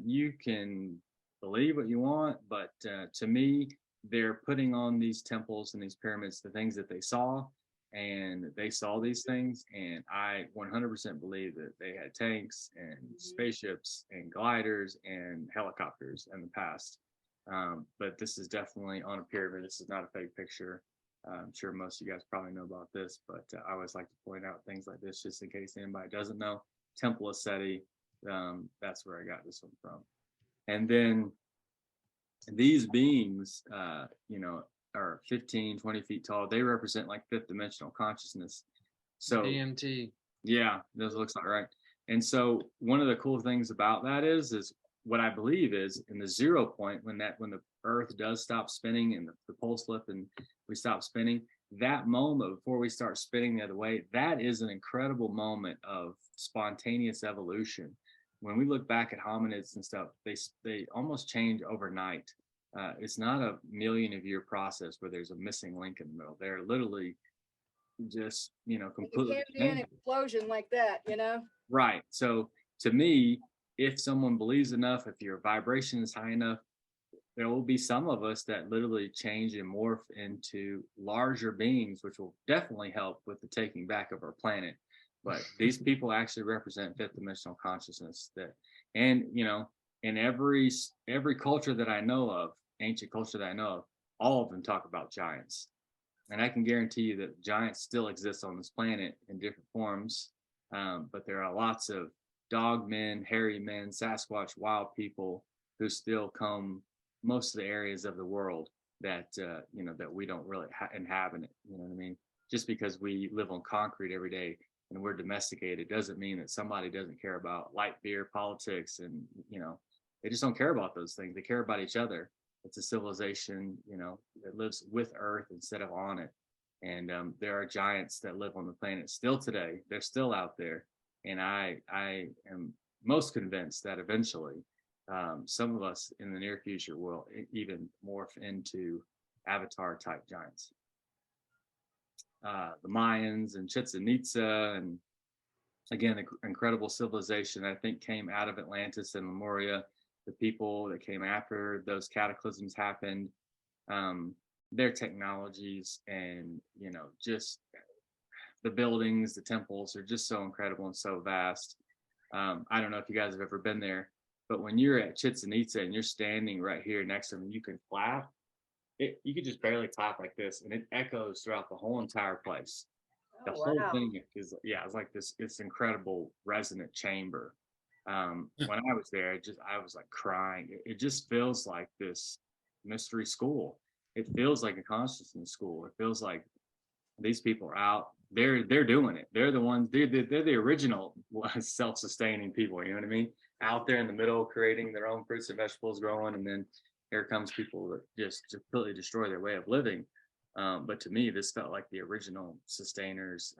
you can believe what you want, but to me, they're putting on these temples and these pyramids the things that they saw, and they saw these things, and I 100% believe that they had tanks and spaceships and gliders and helicopters in the past. But this is definitely on a pyramid. This is not a fake picture. I'm sure most of you guys probably know about this, but I always like to point out things like this just in case anybody doesn't know. Temple of Seti, that's where I got this one from. And then these beings, are 15, 20 feet tall. They represent like fifth dimensional consciousness. So DMT. yeah, those looks like right. And so one of the cool things about that is what I believe is in the 0 point, when the Earth does stop spinning and the poles flip and we stop spinning, that moment before we start spinning the other way, that is an incredible moment of spontaneous evolution. When we look back at hominids and stuff, they almost change overnight. It's not a million of year process where there's a missing link in the middle. They're literally just, completely It can be an explosion like that, right. So to me, if someone believes enough, if your vibration is high enough, there will be some of us that literally change and morph into larger beings, which will definitely help with the taking back of our planet. But these people actually represent fifth dimensional consciousness and in every culture that I know of, ancient culture that I know of, all of them talk about giants. And I can guarantee you that giants still exist on this planet in different forms. But there are lots of dog men, hairy men, Sasquatch, wild people who still come most of the areas of the world that that we don't really inhabit. You know what I mean? Just because we live on concrete every day and we're domesticated doesn't mean that somebody doesn't care about light beer, politics, and they just don't care about those things. They care about each other. It's a civilization, that lives with Earth instead of on it. And there are giants that live on the planet still today. They're still out there, and I am most convinced that eventually some of us in the near future will even morph into avatar type giants. The Mayans and Chichen Itza, and again, the incredible civilization I think came out of Atlantis and Lemuria. The people that came after those cataclysms happened, their technologies and just the buildings, the temples are just so incredible and so vast. I don't know if you guys have ever been there, but when you're at Chichen Itza and you're standing right here next to them, you can clap. You could just barely clap like this, and it echoes throughout the whole entire place. The whole thing is, it's like this incredible resonant chamber. When I was there, I was like crying. It just feels like this mystery school. It feels like a consciousness school. It feels like these people are out. They're doing it. They're the ones. They're the original self-sustaining people. You know what I mean? Out there in the middle, creating their own fruits and vegetables, growing, and then here comes people that just completely destroy their way of living. But to me, this felt like the original sustainers.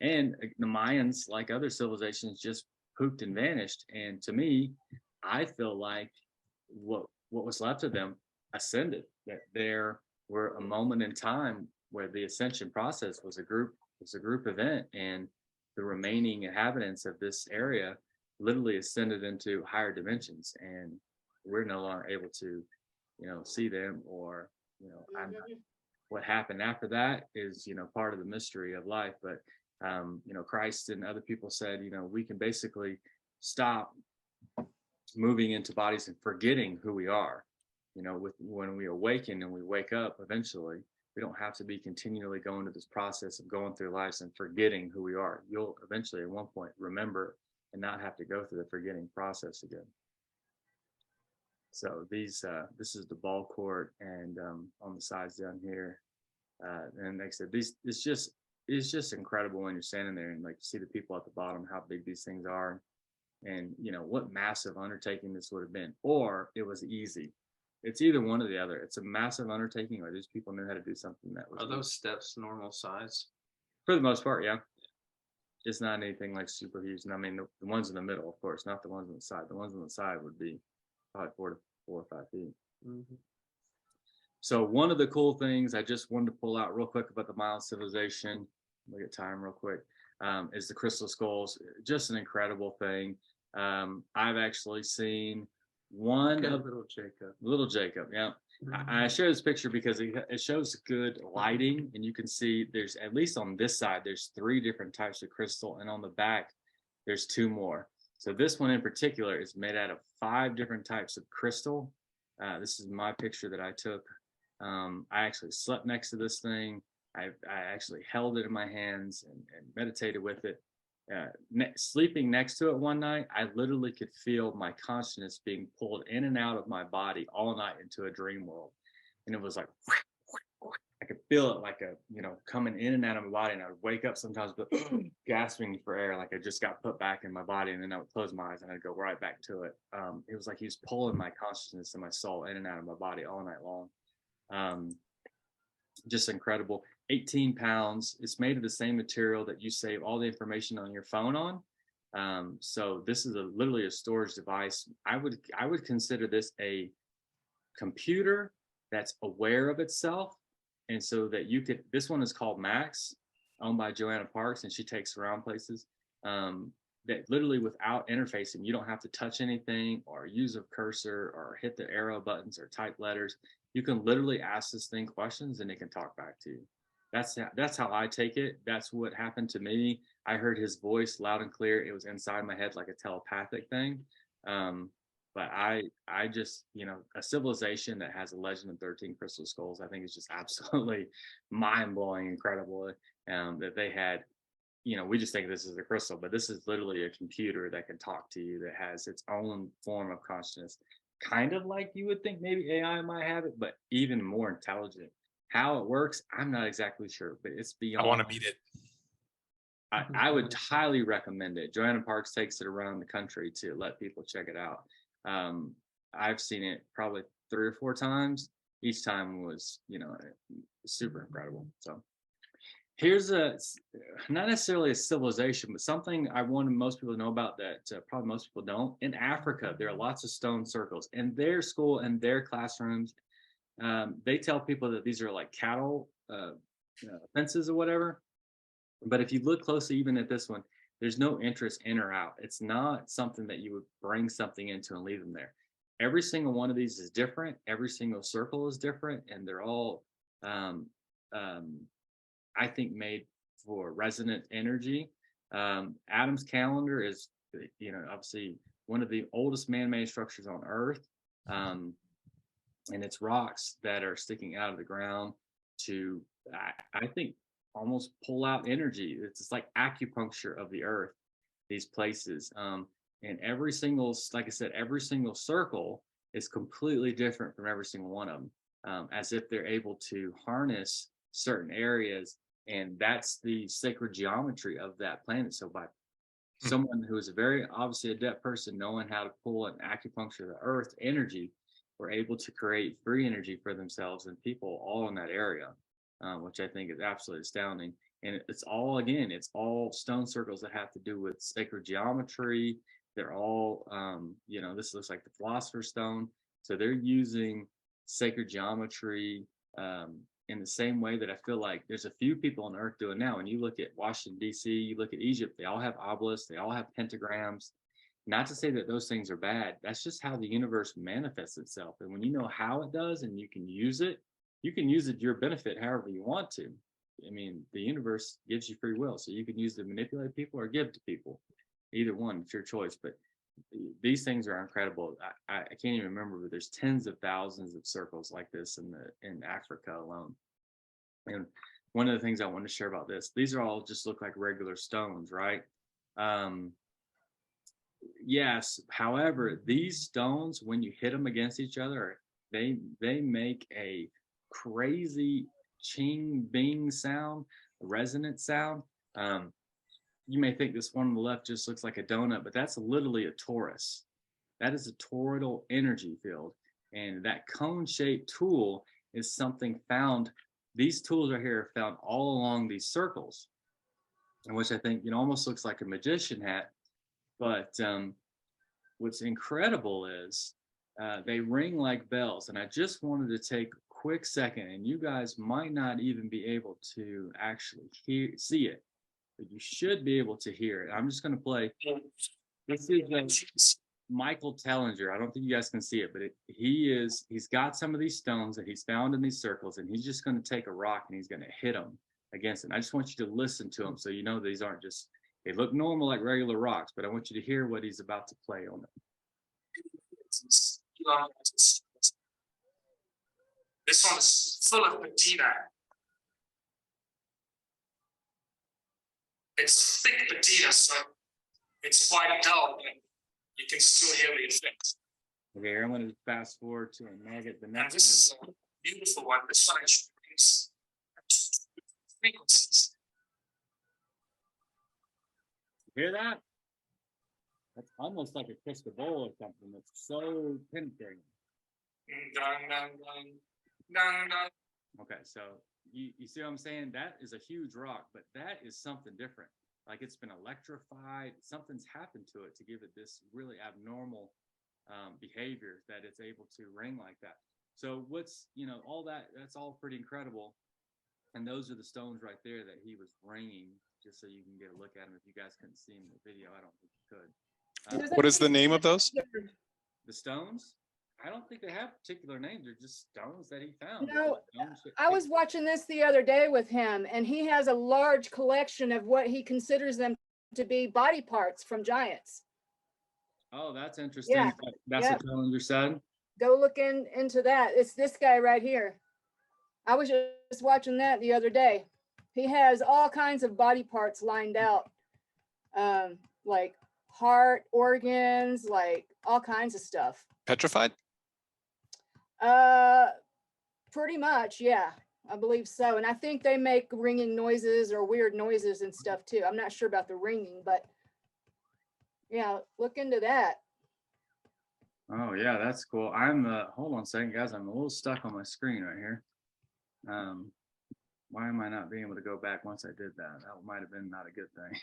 And the Mayans, like other civilizations, just pooped and vanished. And to me, I feel like what was left of them ascended. That there were a moment in time where the ascension process was a group event, and the remaining inhabitants of this area literally ascended into higher dimensions, and we're no longer able to see them, or what happened after that is part of the mystery of life. But Christ and other people said we can basically stop moving into bodies and forgetting who we are. When we awaken and we wake up eventually, we don't have to be continually going through this process of going through lives and forgetting who we are. You'll eventually at one point remember and not have to go through the forgetting process again. So this is the ball court, and on the sides down here, and like I said, it's just incredible when you're standing there and like see the people at the bottom, how big these things are, and what massive undertaking this would have been. Or it was easy. It's either one or the other. It's a massive undertaking, or these people knew how to do something that was Are those steps normal size? for the most part, yeah. It's not anything like super huge. And I mean, the ones in the middle, of course, not the ones on the side. The ones on the side would be probably 4 or 5 feet. Mhm. So one of the cool things I just wanted to pull out real quick about the Mayan civilization, look at time real quick, is the crystal skulls. Just an incredible thing. I've actually seen one Okay, of Little Jacob, yeah. I share this picture because it shows good lighting, and you can see there's, at least on this side, there's 3 different types of crystal, and on the back, there's 2 more. So this one in particular is made out of 5 different types of crystal. This is my picture that I took. I actually slept next to this thing. I actually held it in my hands and meditated with it. Sleeping next to it one night, I literally could feel my consciousness being pulled in and out of my body all night into a dream world. And it was like, I could feel it like coming in and out of my body. And I would wake up sometimes, but gasping for air, like I just got put back in my body. And then I would close my eyes and I'd go right back to it. It was like he was pulling my consciousness and my soul in and out of my body all night long. Just incredible. 18 pounds. It's made of the same material that you save all the information on your phone on. So this is literally a storage device. I would consider this a computer that's aware of itself, and so that you could. This one is called Max, owned by Joanna Parks, and she takes around places. That literally, without interfacing, you don't have to touch anything or use a cursor or hit the arrow buttons or type letters. You can literally ask this thing questions and it can talk back to you. That's how I take it. That's what happened to me. I heard his voice loud and clear. It was inside my head like a telepathic thing. But I just, a civilization that has a legend of 13 crystal skulls, I think is just absolutely mind-blowing, incredible. That they had, we just think this is a crystal, but this is literally a computer that can talk to you, that has its own form of consciousness, kind of like you would think maybe AI might have it, but even more intelligent. How it works, I'm not exactly sure, but it's beyond. I want to meet it. I would highly recommend it. Joanna Parks takes it around the country to let people check it out. I've seen it probably 3 or 4 times. Each time was, super incredible. So here's not necessarily a civilization, but something I wanted most people to know about that probably most people don't. In Africa, there are lots of stone circles. In their school and their classrooms, they tell people that these are like cattle fences or whatever. But if you look closely, even at this one, there's no entrance in or out. It's not something that you would bring something into and leave them there. Every single one of these is different. Every single circle is different, and they're all, I think, made for resonant energy. Adam's calendar is, obviously one of the oldest man-made structures on Earth. And it's rocks that are sticking out of the ground to, I think, almost pull out energy. It's just like acupuncture of the earth, these places. And every single, like I said, every single circle is completely different from every single one of them, as if they're able to harness certain areas. And that's the sacred geometry of that planet. So by someone who is a very obviously adept person knowing how to pull an acupuncture of the earth energy, were able to create free energy for themselves and people all in that area, which I think is absolutely astounding. And it's all stone circles that have to do with sacred geometry. They're all, this looks like the Philosopher's Stone. So they're using sacred geometry in the same way that I feel like there's a few people on Earth doing now. When you look at Washington, D.C., you look at Egypt, they all have obelisks, they all have pentagrams. Not to say that those things are bad. That's just how the universe manifests itself. And when you know how it does and you can use it to your benefit however you want to. I mean, the universe gives you free will. So you can use it to manipulate people or give to people. Either one, it's your choice. But these things are incredible. I can't even remember, but there's tens of thousands of circles like this in Africa alone. And one of the things I want to share about this, these are all just look like regular stones, right? Yes. However, these stones, when you hit them against each other, they make a crazy ching bing sound, a resonant sound. You may think this one on the left just looks like a donut, but that's literally a torus. That is a toroidal energy field. And that cone-shaped tool is something found. These tools right here are found all along these circles, which I think, almost looks like a magician hat. But what's incredible is they ring like bells. And I just wanted to take a quick second, and you guys might not even be able to actually see it, but you should be able to hear it. I'm just going to play. This is Michael Tellinger. I don't think you guys can see it, but he's got some of these stones that he's found in these circles, and he's just going to take a rock and he's going to hit them against it. And I just want you to listen to them so you know these aren't just, they look normal like regular rocks, but I want you to hear what he's about to play on them. This one is full of patina. It's thick patina, so it's quite dull, but you can still hear the effect. Okay, here I'm going to fast forward to a nugget. The And next this is a beautiful one. This one brings frequencies. Hear that? That's almost like a crystal bowl or something. That's so penetrating. Dun, dun, dun, dun, dun. Okay, so you see what I'm saying? That is a huge rock, but that is something different. Like it's been electrified. Something's happened to it to give it this really abnormal behavior that it's able to ring like that. So what's, all that's all pretty incredible. And those are the stones right there that he was ringing, just so you can get a look at them. If you guys couldn't see them in the video, I don't think you could. What is the name of those? The stones? I don't think they have particular names. They're just stones that he found. No, I was watching this the other day with him, and he has a large collection of what he considers them to be body parts from giants. Oh, that's interesting. Yeah. That's Yeah. what Tellinger said. Go look into that. It's this guy right here. I was just watching that the other day. He has all kinds of body parts lined out, like heart, organs, like all kinds of stuff. Petrified? Pretty much, yeah, I believe so. And I think they make ringing noises or weird noises and stuff too. I'm not sure about the ringing, but yeah, look into that. Oh yeah, that's cool. Hold on a second, guys. I'm a little stuck on my screen right here. Why am I not being able to go back once I did that? That might have been not a good thing.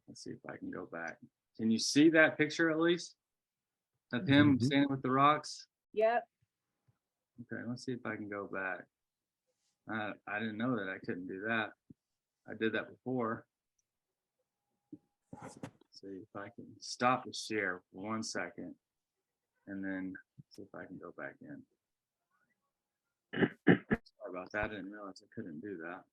Let's see if I can go back. Can you see that picture at least? Of him standing with the rocks? Yep. Okay, let's see if I can go back. I didn't know that I couldn't do that. I did that before. Let's see if I can stop the share for 1 second and then see if I can go back in. Sorry about that. I didn't realize I couldn't do that.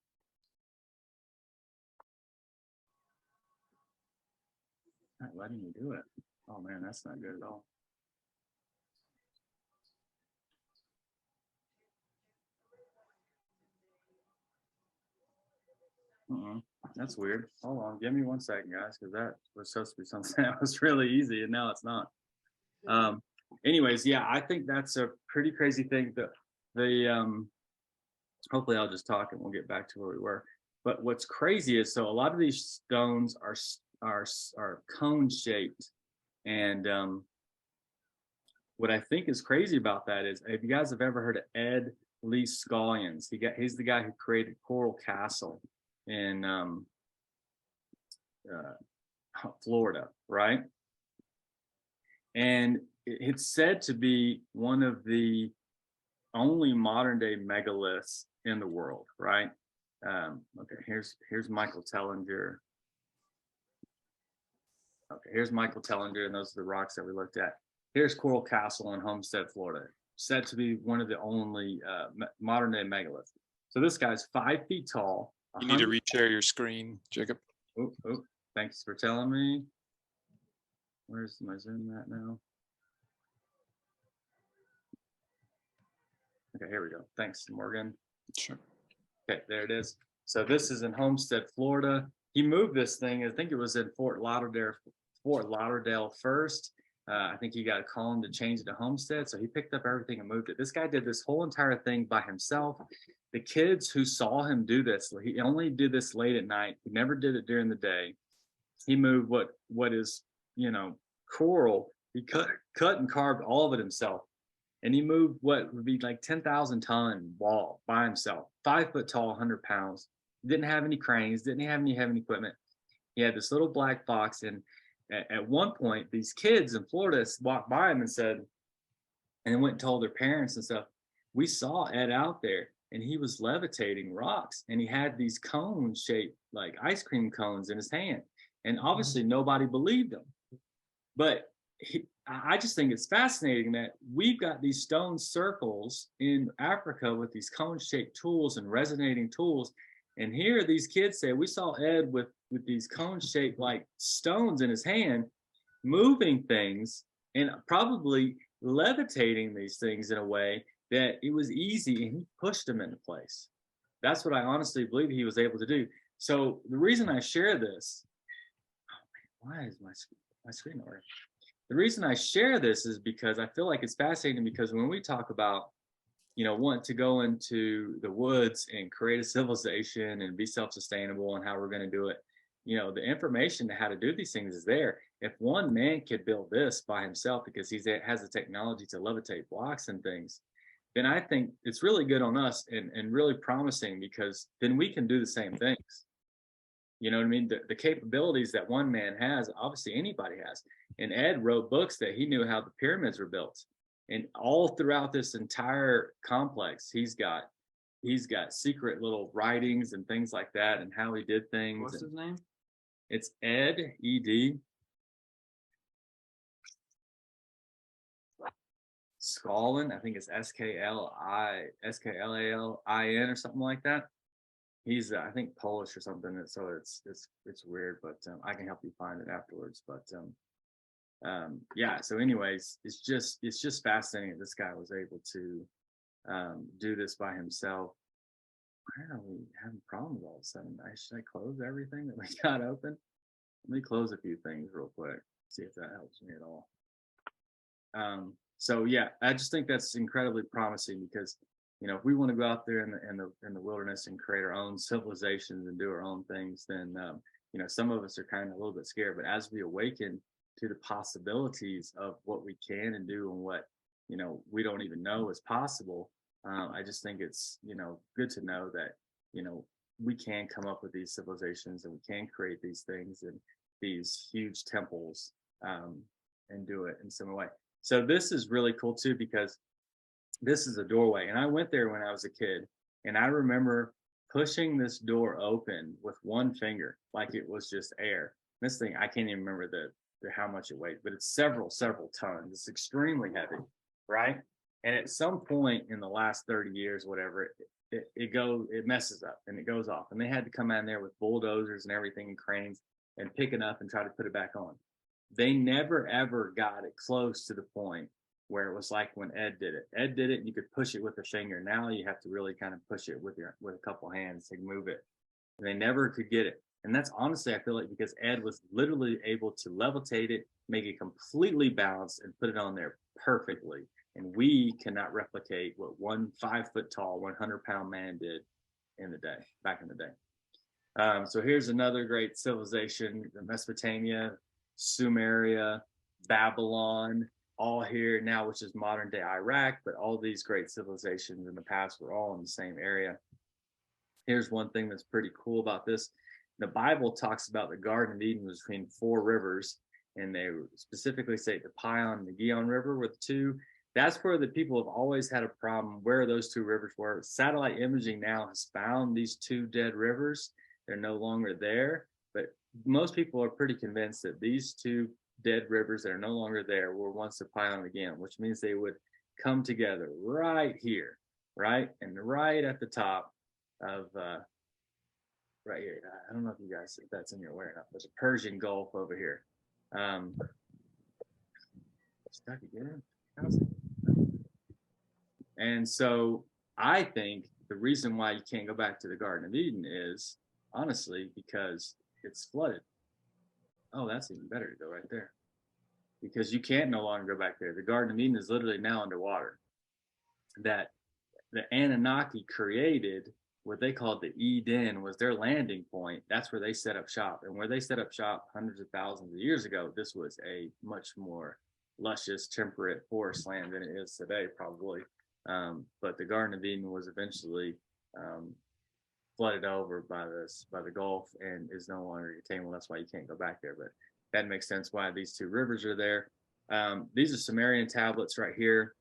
Not letting me do it. Oh man, that's not good at all. That's weird. Hold on, give me 1 second, guys, because that was supposed to be something that was really easy, and now it's not. Anyways, yeah, I think that's a pretty crazy thing. Hopefully I'll just talk and we'll get back to where we were. But what's crazy is, so a lot of these stones are cone shaped, and what I think is crazy about that is, if you guys have ever heard of Ed Lee Scollions, he's the guy who created Coral Castle in Florida, right? And it's said to be one of the only modern day megaliths in the world, right? Okay, here's Michael Tellinger. Okay, here's Michael Tellinger, and those are the rocks that we looked at. Here's Coral Castle in Homestead, Florida, said to be one of the only modern day megaliths. So this guy's 5 feet tall. You need to reshare your screen, Jacob. Oh, thanks for telling me. Where's my Zoom at now? Okay, here we go. Thanks, Morgan. Sure. Okay, there it is. So this is in Homestead, Florida. He moved this thing. I think it was in Fort Lauderdale first. I think he got a call to change it to Homestead. So he picked up everything and moved it. This guy did this whole entire thing by himself. The kids who saw him do this, he only did this late at night. He never did it during the day. He moved what is, coral. He cut and carved all of it himself. and he moved what would be like 10,000-ton wall by himself, 5 foot tall, 100 pounds. Didn't have any cranes, didn't have any heavy equipment. He had this little black box, and at one point, these kids in Florida walked by him and said, and went and told their parents and stuff, we saw Ed out there, and he was levitating rocks, and he had these cone shaped like ice cream cones in his hand, and obviously nobody believed him. But I just think it's fascinating that we've got these stone circles in Africa with these cone-shaped tools and resonating tools. And here these kids say, we saw Ed with these cone-shaped like stones in his hand, moving things and probably levitating these things in a way that it was easy, and he pushed them into place. That's what I honestly believe he was able to do. So the reason I share this, oh man, why is my screen not working? The reason I share this is because I feel like it's fascinating, because when we talk about, want to go into the woods and create a civilization and be self-sustainable and how we're going to do it, the information to how to do these things is there. If one man could build this by himself because he has the technology to levitate blocks and things, then I think it's really good on us and really promising, because then we can do the same things. You know what I mean? The capabilities that one man has, obviously anybody has. And Ed wrote books that he knew how the pyramids were built. And all throughout this entire complex, he's got secret little writings and things like that, and how he did things. What's his name? It's Ed, E-D. Skalin, I think it's Skalin or something like that. He's I think Polish or something, so it's weird, but I can help you find it afterwards. But yeah, so anyways, it's just fascinating that this guy was able to do this by himself. Why are we having problems all of a sudden? Should I close everything that we got open? Let me close a few things real quick, see if that helps me at all. So yeah, I just think that's incredibly promising, because if we want to go out there in the wilderness and create our own civilizations and do our own things, then some of us are kind of a little bit scared. But as we awaken to the possibilities of what we can and do, and what we don't even know is possible, I just think it's good to know that we can come up with these civilizations, and we can create these things and these huge temples, and do it in some way. So this is really cool too, because this is a doorway, and I went there when I was a kid, and I remember pushing this door open with one finger like it was just air. This thing, I can't even remember how much it weighs, but it's several tons. It's extremely heavy, right? And at some point in the last 30 years, whatever, it messes up and it goes off, and they had to come in there with bulldozers and everything and cranes and pick it up and try to put it back on. They never ever got it close to the point where it was like when Ed did it. Ed did it, and you could push it with a finger. Now you have to really kind of push it with a couple hands to move it. And they never could get it. And that's honestly, I feel like, because Ed was literally able to levitate it, make it completely balanced, and put it on there perfectly. And we cannot replicate what one 5 foot tall, 100-pound man did back in the day. So here's another great civilization: Mesopotamia, Sumeria, Babylon, all here now, which is modern day Iraq. But all these great civilizations in the past were all in the same area. Here's one thing that's pretty cool about this. The Bible talks about the Garden of Eden was between 4 rivers, and they specifically say the Pion and the Gihon River were the two. That's where the people have always had a problem, where those 2 rivers were. Satellite imaging now has found these 2 dead rivers. They're no longer there, but most people are pretty convinced that these 2 dead rivers that are no longer there were once the Pion and the Gihon, which means they would come together right here, right? And right at the top of, right here. I don't know if you guys, if that's in your way or not. There's a Persian Gulf over here. Stuck again. And so I think the reason why you can't go back to the Garden of Eden is honestly because it's flooded. Oh, that's even better to go right there, because you can't no longer go back there. The Garden of Eden is literally now underwater. That the Anunnaki created what they called the Eden was their landing point. That's where they set up shop. And where they set up shop hundreds of thousands of years ago, this was a much more luscious, temperate forest land than it is today, probably. But the Garden of Eden was eventually flooded over by the Gulf and is no longer attainable. That's why you can't go back there. But that makes sense why these two rivers are there. These are Sumerian tablets right here.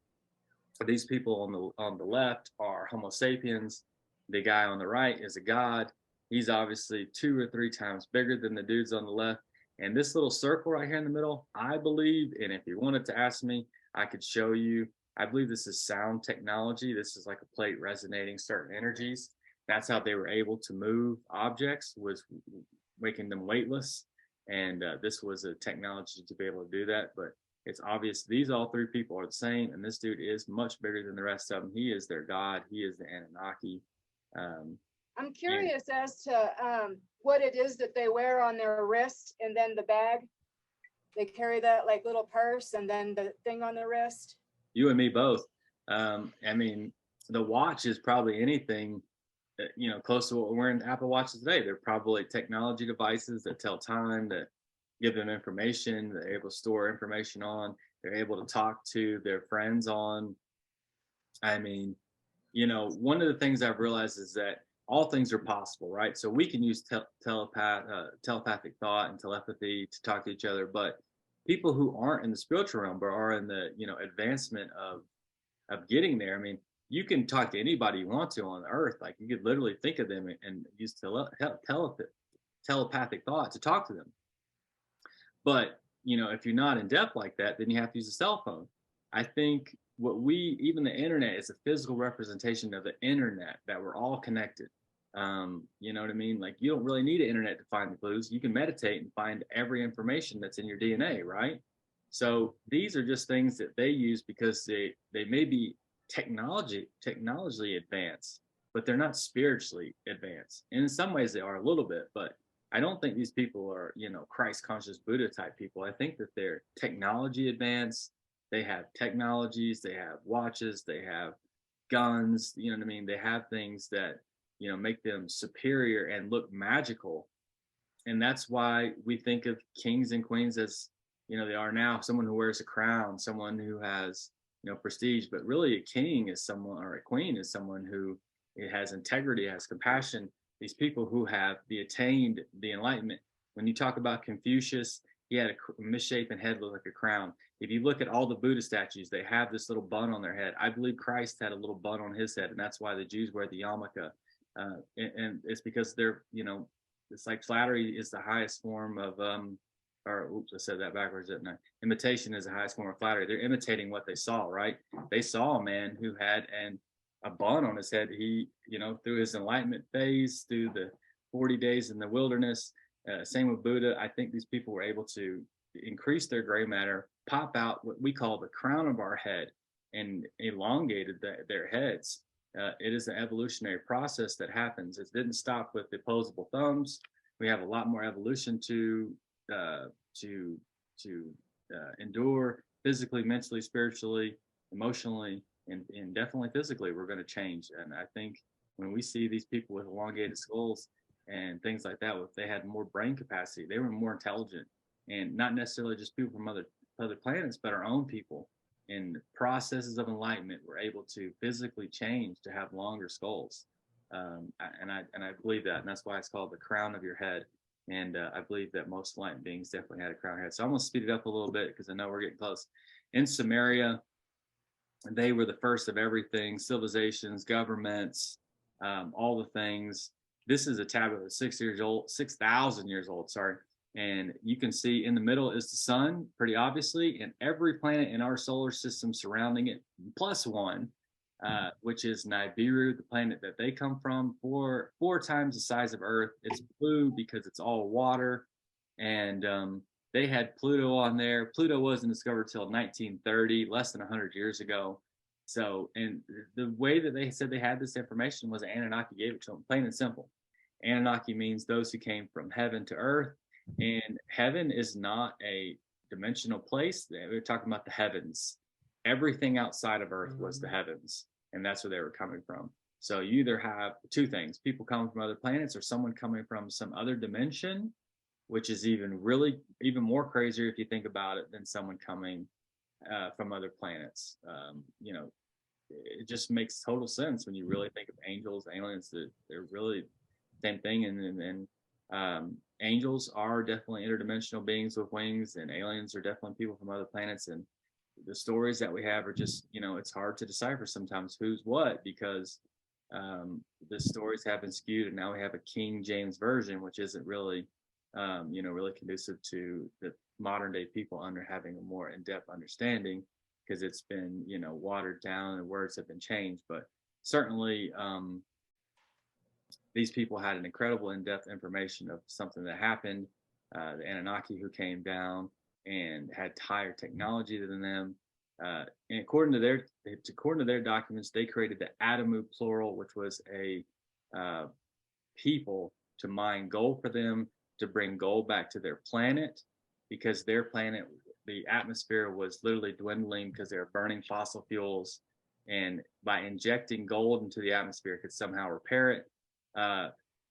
These people on the left are Homo sapiens. The guy on the right is a god. He's obviously 2 or 3 times bigger than the dudes on the left. And this little circle right here in the middle, I believe, and if you wanted to ask me, I could show you. I believe this is sound technology. This is like a plate resonating certain energies. That's how they were able to move objects, was making them weightless. And this was a technology to be able to do that. But it's obvious these all 3 people are the same. And this dude is much bigger than the rest of them. He is their god. He is the Anunnaki. I'm curious as to what it is that they wear on their wrist and then the bag. They carry that like little purse and then the thing on their wrist. You and me both. I mean, the watch is probably anything, close to what we're wearing Apple Watches today. They're probably technology devices that tell time, that give them information, they're able to store information on, they're able to talk to their friends on. I mean, one of the things I've realized is that all things are possible, right? So we can use telepathic thought and telepathy to talk to each other, but people who aren't in the spiritual realm but are in the advancement of getting there. I mean, you can talk to anybody you want to on Earth. Like you could literally think of them and use telepathic thought to talk to them. But if you're not in depth like that, then you have to use a cell phone. I think even the internet is a physical representation of the internet, that we're all connected. You know what I mean? Like you don't really need an internet to find the clues. You can meditate and find every information that's in your DNA, right? So these are just things that they use because they may be technologically advanced, but they're not spiritually advanced. And in some ways they are a little bit, but I don't think these people are, Christ conscious Buddha type people. I think that they're technology advanced. They have technologies, they have watches, they have guns, you know what I mean? They have things that, make them superior and look magical. And that's why we think of kings and queens as, they are now, someone who wears a crown, someone who has, prestige. But really a king is someone, or a queen is someone who has integrity, has compassion. These people who have attained the enlightenment. When you talk about Confucius, he had a misshapen head, looked like a crown. If you look at all the Buddha statues, they have this little bun on their head. I believe Christ had a little bun on his head, and that's why the Jews wear the yarmulke. And it's because they're, it's like flattery is the highest form of, I said that backwards, didn't I? Imitation is the highest form of flattery. They're imitating what they saw, right? They saw a man who had a bun on his head. He, through his enlightenment phase, through the 40 days in the wilderness, same with Buddha. I think these people were able to increase their gray matter, pop out what we call the crown of our head, and elongated their heads. It is an evolutionary process that happens. It didn't stop with the opposable thumbs. We have a lot more evolution to endure physically, mentally, spiritually, emotionally, and definitely physically. We're going to change. And I think when we see these people with elongated skulls and things like that, if they had more brain capacity, they were more intelligent, and not necessarily just people from other planets, but our own people. In processes of enlightenment, we're able to physically change to have longer skulls, and I believe that, and that's why it's called the crown of your head. And I believe that most enlightened beings definitely had a crown head. So I'm gonna speed it up a little bit because I know we're getting close. In Sumeria, they were the first of everything: civilizations, governments, all the things. This is a tablet that's 6,000 years old. Sorry. And you can see in the middle is the sun, pretty obviously, and every planet in our solar system surrounding it, plus one, which is Nibiru, the planet that they come from, four times the size of Earth. It's blue because it's all water. And they had Pluto on there. Pluto wasn't discovered till 1930, less than 100 years ago. So, and the way that they said they had this information was Anunnaki gave it to them, plain and simple. Anunnaki means those who came from heaven to earth. And heaven is not a dimensional place. We're talking about the heavens. Everything outside of earth was the heavens, and that's where they were coming from. So you either have two things: people coming from other planets, or someone coming from some other dimension, which is even more crazier if you think about it than someone coming from other planets. You know, it just makes total sense when you really think of angels, aliens, that they're really same thing. And angels are definitely interdimensional beings with wings, and aliens are definitely people from other planets. And the stories that we have are just, you know, it's hard to decipher sometimes who's what, because the stories have been skewed, and now we have a King James version, which isn't really, you know, really conducive to the modern day people under having a more in-depth understanding, because it's been, you know, watered down and words have been changed. But certainly, these people had an incredible in-depth information of something that happened. The Anunnaki who came down and had higher technology than them. And according to their documents, they created the Adamu plural, which was a people to mine gold for them, to bring gold back to their planet, because their planet, the atmosphere was literally dwindling because they were burning fossil fuels, and by injecting gold into the atmosphere could somehow repair it.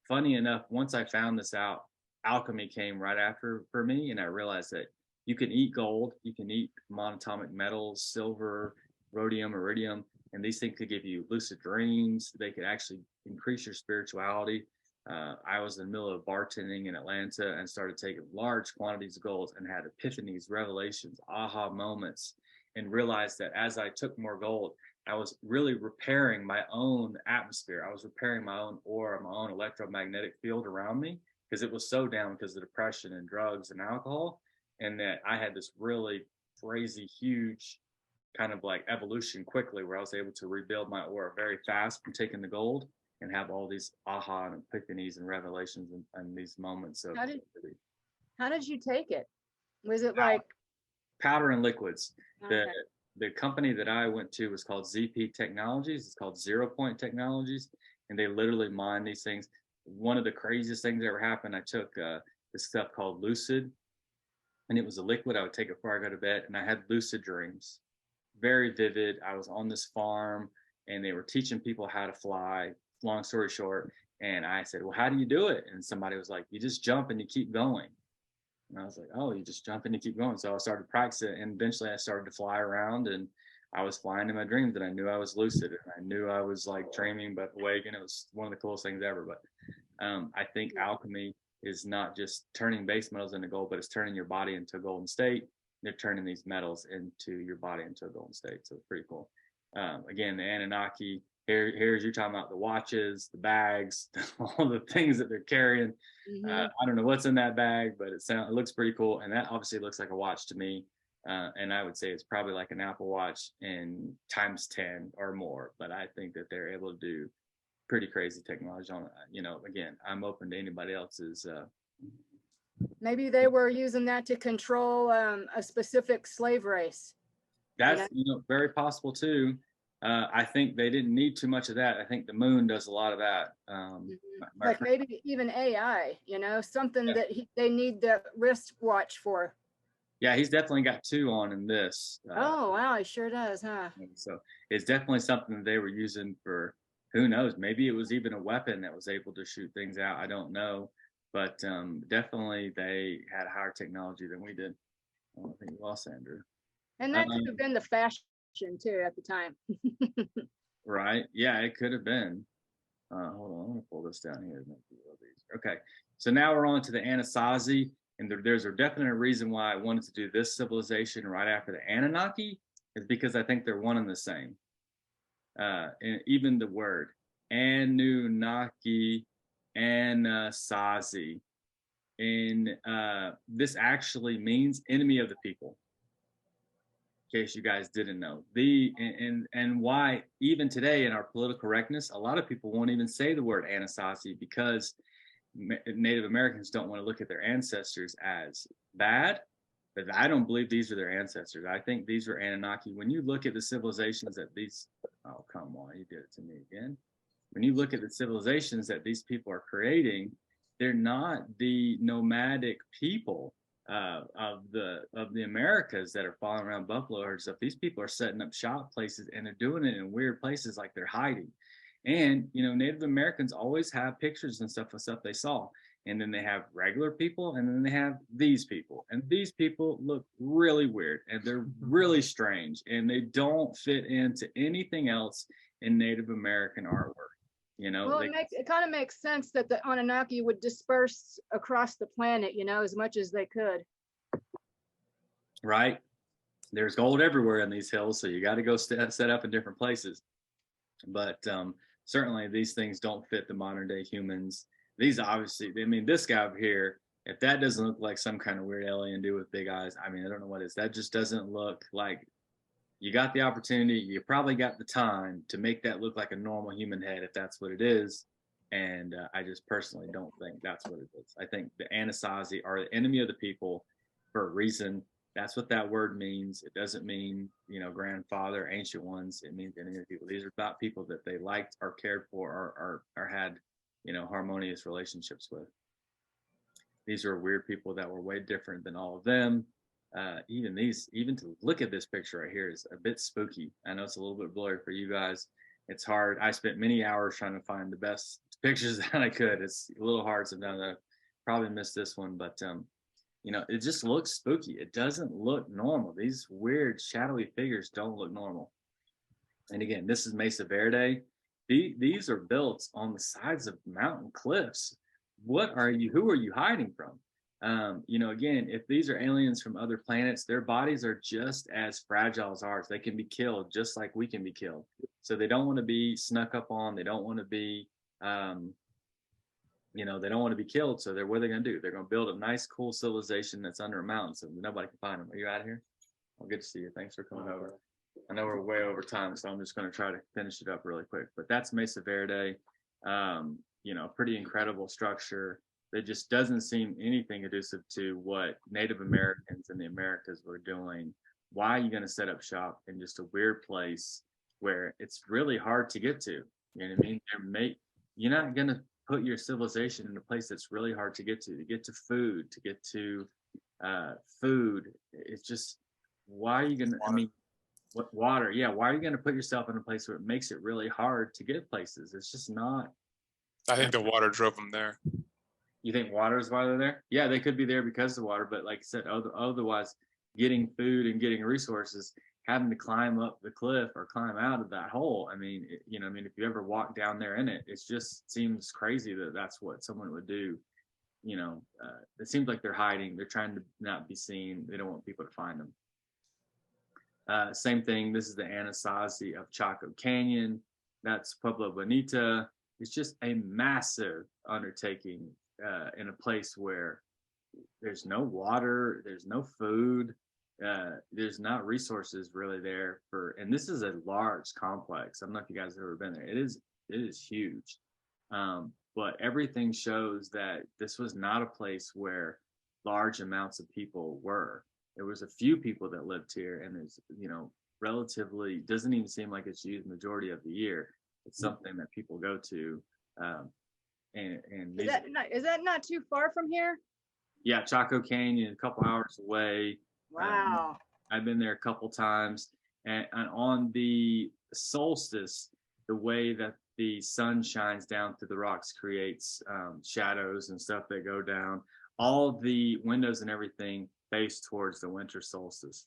Funny enough, once I found this out, alchemy came right after for me, and I realized that you can eat gold, you can eat monatomic metals, silver, rhodium, iridium, and these things could give you lucid dreams. They could actually increase your spirituality. I was in the middle of bartending in Atlanta and started taking large quantities of gold and had epiphanies, revelations, aha moments, and realized that as I took more gold, I was really repairing my own atmosphere. I was repairing my own aura, my own electromagnetic field around me, because it was so down because of depression and drugs and alcohol. And that I had this really crazy, huge kind of like evolution quickly, where I was able to rebuild my aura very fast from taking the gold and have all these aha and epiphanies and revelations and these moments of How did you take it? Was it like powder and liquids. okay. The company that I went to was called ZP Technologies. It's called 0 Point Technologies, and they literally mine these things. One of the craziest things that ever happened, I took this stuff called Lucid, and it was a liquid. I would take it before I go to bed, and I had lucid dreams, very vivid. I was on this farm, and they were teaching people how to fly. Long story short, and I said, "Well, how do you do it?" And somebody was like, "You just jump and you keep going." And I was like, "Oh, you just jump and you keep going." So I started practicing, and eventually I started to fly around, and I was flying in my dreams, and I knew I was lucid, and I knew I was like dreaming but awake, and it was one of the coolest things ever. But I think alchemy is not just turning base metals into gold, but it's turning your body into a golden state. They're turning these metals into your body into a golden state. So it's pretty cool. Again, the Anunnaki, here's you're talking about the watches, the bags, all the things that they're carrying. I don't know what's in that bag, but it looks pretty cool. And that obviously looks like a watch to me. And I would say it's probably like an Apple Watch in times 10 or more. But I think that they're able to do pretty crazy technology on it. You know, again, I'm open to anybody else's. Maybe they were using that to control a specific slave race. That's, you know, very possible too. I think they didn't need too much of that. I think the moon does a lot of that. Like maybe even AI, you know, something that they need the wristwatch for. Yeah, he's definitely got 2 on in this. Oh, wow, he sure does, huh? So it's definitely something that they were using for, who knows, maybe it was even a weapon that was able to shoot things out. I don't know. But definitely they had higher technology than we did. I think we lost Andrew. And that could have been the fashion too at the time. Right. Yeah, it could have been. Hold on, I'm gonna pull this down here. Okay, so now we're on to the Anasazi, and there's a definite reason why I wanted to do this civilization right after the Anunnaki, is because I think they're one and the same. And even the word Anunnaki, Anasazi, and this actually means enemy of the people. In case you guys didn't know, and why even today in our political correctness, a lot of people won't even say the word Anasazi, because Native Americans don't want to look at their ancestors as bad. But I don't believe these are their ancestors. I think these are Anunnaki. When you look at the civilizations that these, oh come on, you did it to me again. When you look at the civilizations that these people are creating, they're not the nomadic people of the Americas that are following around buffalo herds stuff. These people are setting up shop places, and they're doing it in weird places, like they're hiding. And you know, Native Americans always have pictures and stuff of stuff they saw. and then they have regular people, and then they have these people. And these people look really weird, and they're really strange, and they don't fit into anything else in Native American artwork. You know, Well, it kind of makes sense that the Anunnaki would disperse across the planet, you know, as much as they could. right? There's gold everywhere in these hills, so you got to go set up in different places. But certainly these things don't fit the modern day humans. These obviously, I mean, this guy over here, if that doesn't look like some kind of weird alien dude with big eyes, I mean, I don't know what is. That just doesn't look like you got the opportunity. You probably got the time to make that look like a normal human head if that's what it is. And I just personally don't think that's what it is. I think the Anasazi are the enemy of the people for a reason. That's what that word means. It doesn't mean, you know, grandfather, ancient ones. It means enemy of the people. These are about people that they liked or cared for or had, you know, harmonious relationships with. These are weird people that were way different than all of them. Even to look at this picture right here is a bit spooky. I know it's a little bit blurry for you guys. It's hard. I spent many hours trying to find the best pictures that I could. It's a little hard sometimes. I probably missed this one, but you know, it just looks spooky. It doesn't look normal. These weird shadowy figures don't look normal. And again, this is Mesa Verde. These are built on the sides of mountain cliffs. Who are you hiding from? You know, again, if these are aliens from other planets, their bodies are just as fragile as ours. They can be killed just like we can be killed. So they don't want to be snuck up on. They don't want to be, you know, they don't want to be killed. So what are they going to do? They're going to build a nice, cool civilization that's under a mountain so nobody can find them. Are you out of here? Well, good to see you. Thanks for coming over. I know we're way over time, so I'm just going to try to finish it up really quick. But that's Mesa Verde. You know, pretty incredible structure. It just doesn't seem anything conducive to what Native Americans in the Americas were doing. Why are you going to set up shop in just a weird place where it's really hard to get to? You know what I mean? You're not going to put your civilization in a place that's really hard to get to food, to get to food. It's just, why are you going to, I mean, what water? Yeah. Why are you going to put yourself in a place where it makes it really hard to get places? It's just not. I think the water drove them there. You think water is why they're there? Yeah, they could be there because of water, but like I said, otherwise, getting food and getting resources, having to climb up the cliff or climb out of that hole. I mean, you know, I mean, if you ever walk down there in it, it just seems crazy that that's what someone would do. You know, it seems like they're hiding. They're trying to not be seen. They don't want people to find them. Same thing. This is the Anasazi of Chaco Canyon. That's Pueblo Bonita. It's just a massive undertaking in a place where there's no water, there's no food, there's not resources really there and this is a large complex. I don't know if you guys have ever been there. It is huge. But everything shows that this was not a place where large amounts of people were. There was a few people that lived here, and there's, you know, relatively, doesn't even seem like it's used majority of the year. It's something that people go to. And Is that not too far from here? Yeah, Chaco Canyon, a couple hours away. Wow. I've been there a couple times, and on the solstice, the way that the sun shines down through the rocks creates shadows and stuff that go down. All the windows and everything face towards the winter solstice.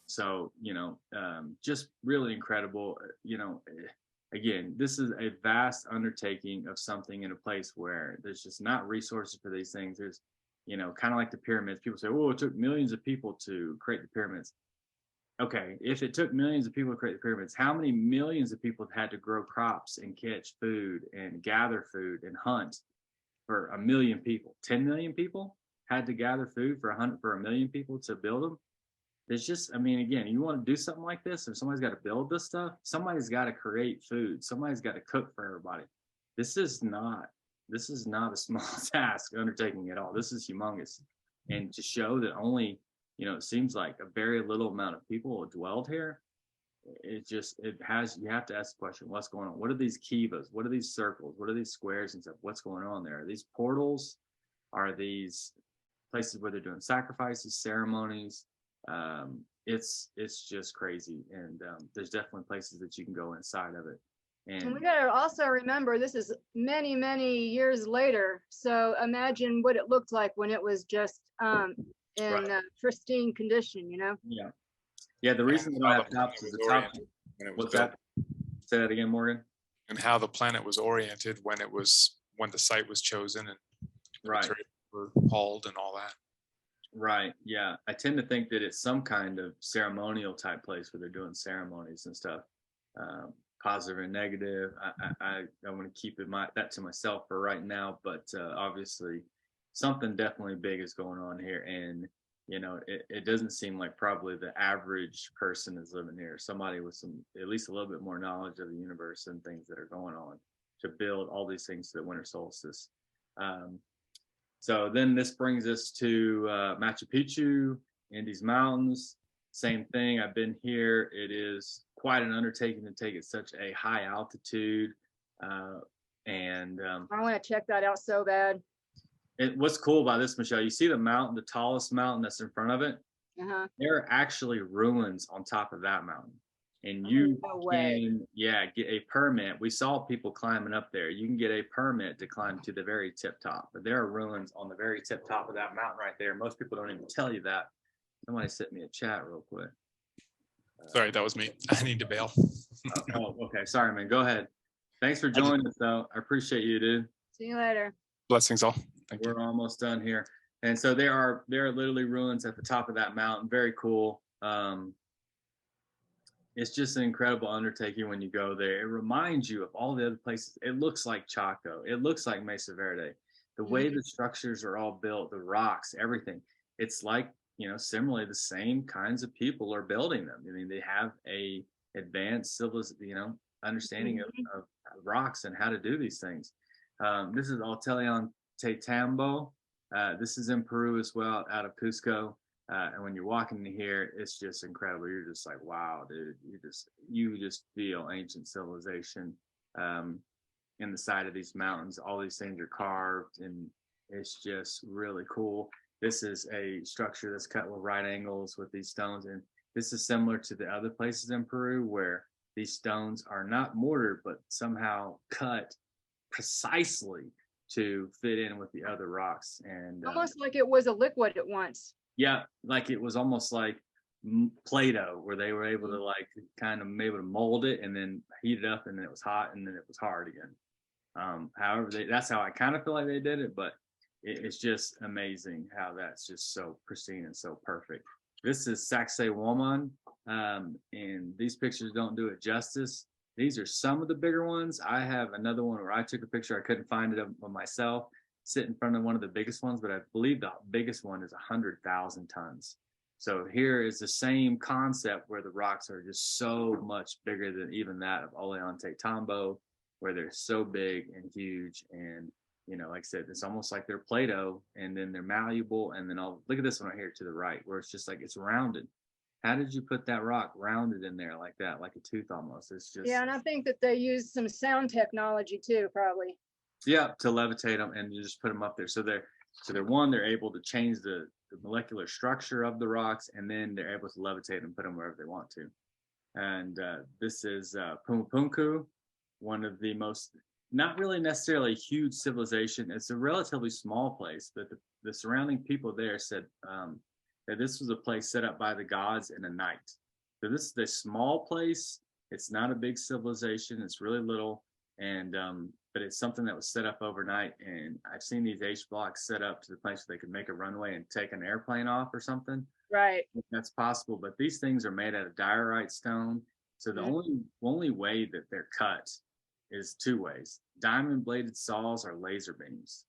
So, you know, just really incredible. You know, again, this is a vast undertaking of something in a place where there's just not resources for these things. There's, you know, kind of like the pyramids. People say, oh, it took millions of people to create the pyramids. Okay, if it took millions of people to create the pyramids, how many millions of people had to grow crops and catch food and gather food and hunt for 1 million people? 10 million people had to gather food for 1 million people to build them. There's just, I mean, again, you want to do something like this, and somebody's got to build this stuff. Somebody's got to create food. Somebody's got to cook for everybody. This is not a small task undertaking at all. This is humongous. And to show that only, you know, it seems like a very little amount of people dwelled here. You have to ask the question, what's going on? What are these kivas? What are these circles? What are these squares and stuff? What's going on there? Are these portals? Are these places where they're doing sacrifices, ceremonies? It's just crazy. And there's definitely places that you can go inside of it. And we And gotta also remember, this is many, many years later. So imagine what it looked like when it was just in Right. pristine condition, you know? yeah, yeah. The reason we don't how the have planet tops is was the top. oriented when it was What's built, that? Say that again, Morgan. and how the planet was oriented when the site was chosen and the Right. materials were hauled and all that. Right. Yeah. I tend to think that it's some kind of ceremonial type place where they're doing ceremonies and stuff, positive and negative. I want to keep that to myself for right now, but obviously something definitely big is going on here. And, it doesn't seem like probably the average person is living here. Somebody with at least a little bit more knowledge of the universe and things that are going on to build all these things to the winter solstice. Um, So then this brings us to Machu Picchu, Andes Mountains. Same thing. I've been here. It is quite an undertaking to take at such a high altitude. And I want to check that out so bad. what's cool about this, Michelle, you see the mountain, the tallest mountain that's in front of it? Uh-huh. There are actually ruins on top of that mountain. And Oh, you no way. can, get a permit. We saw people climbing up there. You can get a permit to climb to the very tip top, but there are ruins on the very tip top of that mountain right there. Most people don't even tell you that. Somebody sent me a chat real quick. Sorry, that was me. I need to bail. Okay. Sorry, man. Go ahead. Thanks for joining us, though. I appreciate you, dude. See you later. Blessings all. Thank you. We're almost done here. And so there are literally ruins at the top of that mountain. Very cool. It's just an incredible undertaking when you go there. It reminds you of all the other places. It looks like Chaco. It looks like Mesa Verde. The way the structures are all built, the rocks, everything. It's like, similarly, the same kinds of people are building them. I mean, they have a advanced understanding of rocks and how to do these things. This is Ollantaytambo. This is in Peru as well, out of Cusco. And when you're walking in here, it's just incredible. You're just like, wow, dude. You just feel ancient civilization in the side of these mountains. All these things are carved, and it's just really cool. This is a structure that's cut with right angles with these stones, and this is similar to the other places in Peru where these stones are not mortared, but somehow cut precisely to fit in with the other rocks. And Almost like it was a liquid at once. yeah, like it was almost like Play-Doh, where they were able to like kind of able to mold it and then heat it up, and then it was hot and then it was hard again. However, that's how I kind of feel like they did it, but it's just amazing how that's just so pristine and so perfect. This is Sacsayhuaman, and these pictures don't do it justice. These are some of the bigger ones. I have another one where I took a picture. I couldn't find it of myself. Sit in front of one of the biggest ones, but I believe the biggest one is 100,000 tons. So here is the same concept where the rocks are just so much bigger than even that of Ollantaytambo, where they're so big and huge. And, like I said, it's almost like they're Play-Doh, and then they're malleable. And then look at this one right here to the right, where it's just like it's rounded. How did you put that rock rounded in there like that, like a tooth almost? It's just. Yeah, and I think that they use some sound technology too, probably. Yeah, to levitate them and you just put them up there. So they're able to change the molecular structure of the rocks, and then they're able to levitate and put them wherever they want to. And this is Pumapunku, one of the most, not really necessarily a huge civilization. It's a relatively small place, but the surrounding people there said that this was a place set up by the gods in a night. So this is a small place. It's not a big civilization. It's really little. And but it's something that was set up overnight, and I've seen these H blocks set up to the place where they could make a runway and take an airplane off or something. Right. That's possible, but these things are made out of diorite stone. So the only way that they're cut is two ways: diamond bladed saws or laser beams.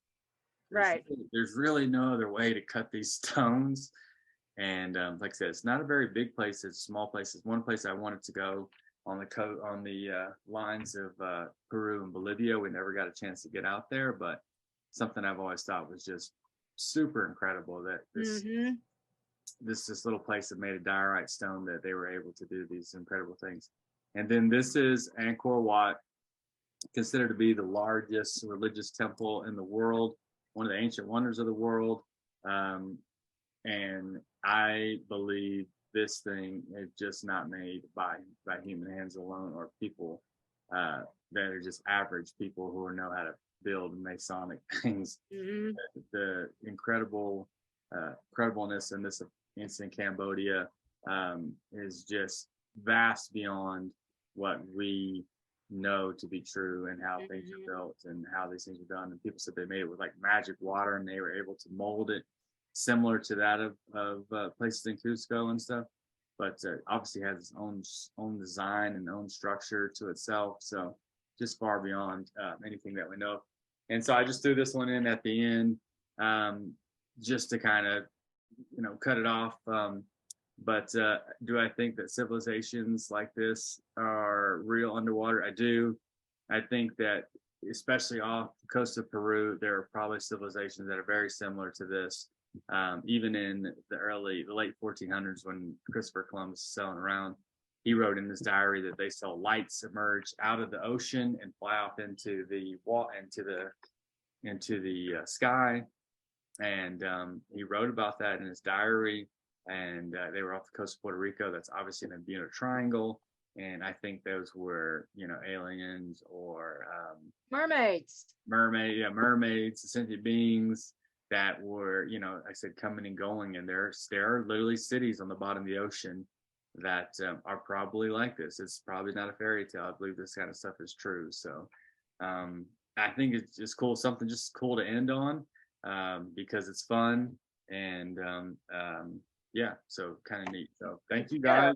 Right. There's really no other way to cut these stones. And like I said, it's not a very big place. It's a small place. It's one place I wanted to go on the lines of Peru and Bolivia. We never got a chance to get out there, but something I've always thought was just super incredible that this little place that made a diorite stone, that they were able to do these incredible things. And then this is Angkor Wat, considered to be the largest religious temple in the world, one of the ancient wonders of the world. And I believe this thing is just not made by human hands alone, or people that are just average people who know how to build Masonic things. Mhm. The incredibleness in this incident in Cambodia is just vast beyond what we know to be true, and how things are built and how these things are done. And people said they made it with like magic water, and they were able to mold it similar to that of places in Cusco and stuff. But obviously has its own design and own structure to itself. So just far beyond anything that we know. And so I just threw this one in at the end, just to kind of, cut it off. But do I think that civilizations like this are real underwater? I do. I think that especially off the coast of Peru, there are probably civilizations that are very similar to this. Even in the late 1400s, when Christopher Columbus was sailing around, he wrote in his diary that they saw lights emerge out of the ocean and fly off into the sky. And he wrote about that in his diary. And they were off the coast of Puerto Rico. That's obviously in the Bermuda Triangle. And I think those were, aliens or Mermaids. mermaids, sentient beings that were, like I said, coming and going. And there are literally cities on the bottom of the ocean that are probably like this. It's probably not a fairy tale. I believe this kind of stuff is true. So I think it's just cool, something just cool to end on, because it's fun. And yeah, so kind of neat. So thank you guys. Sorry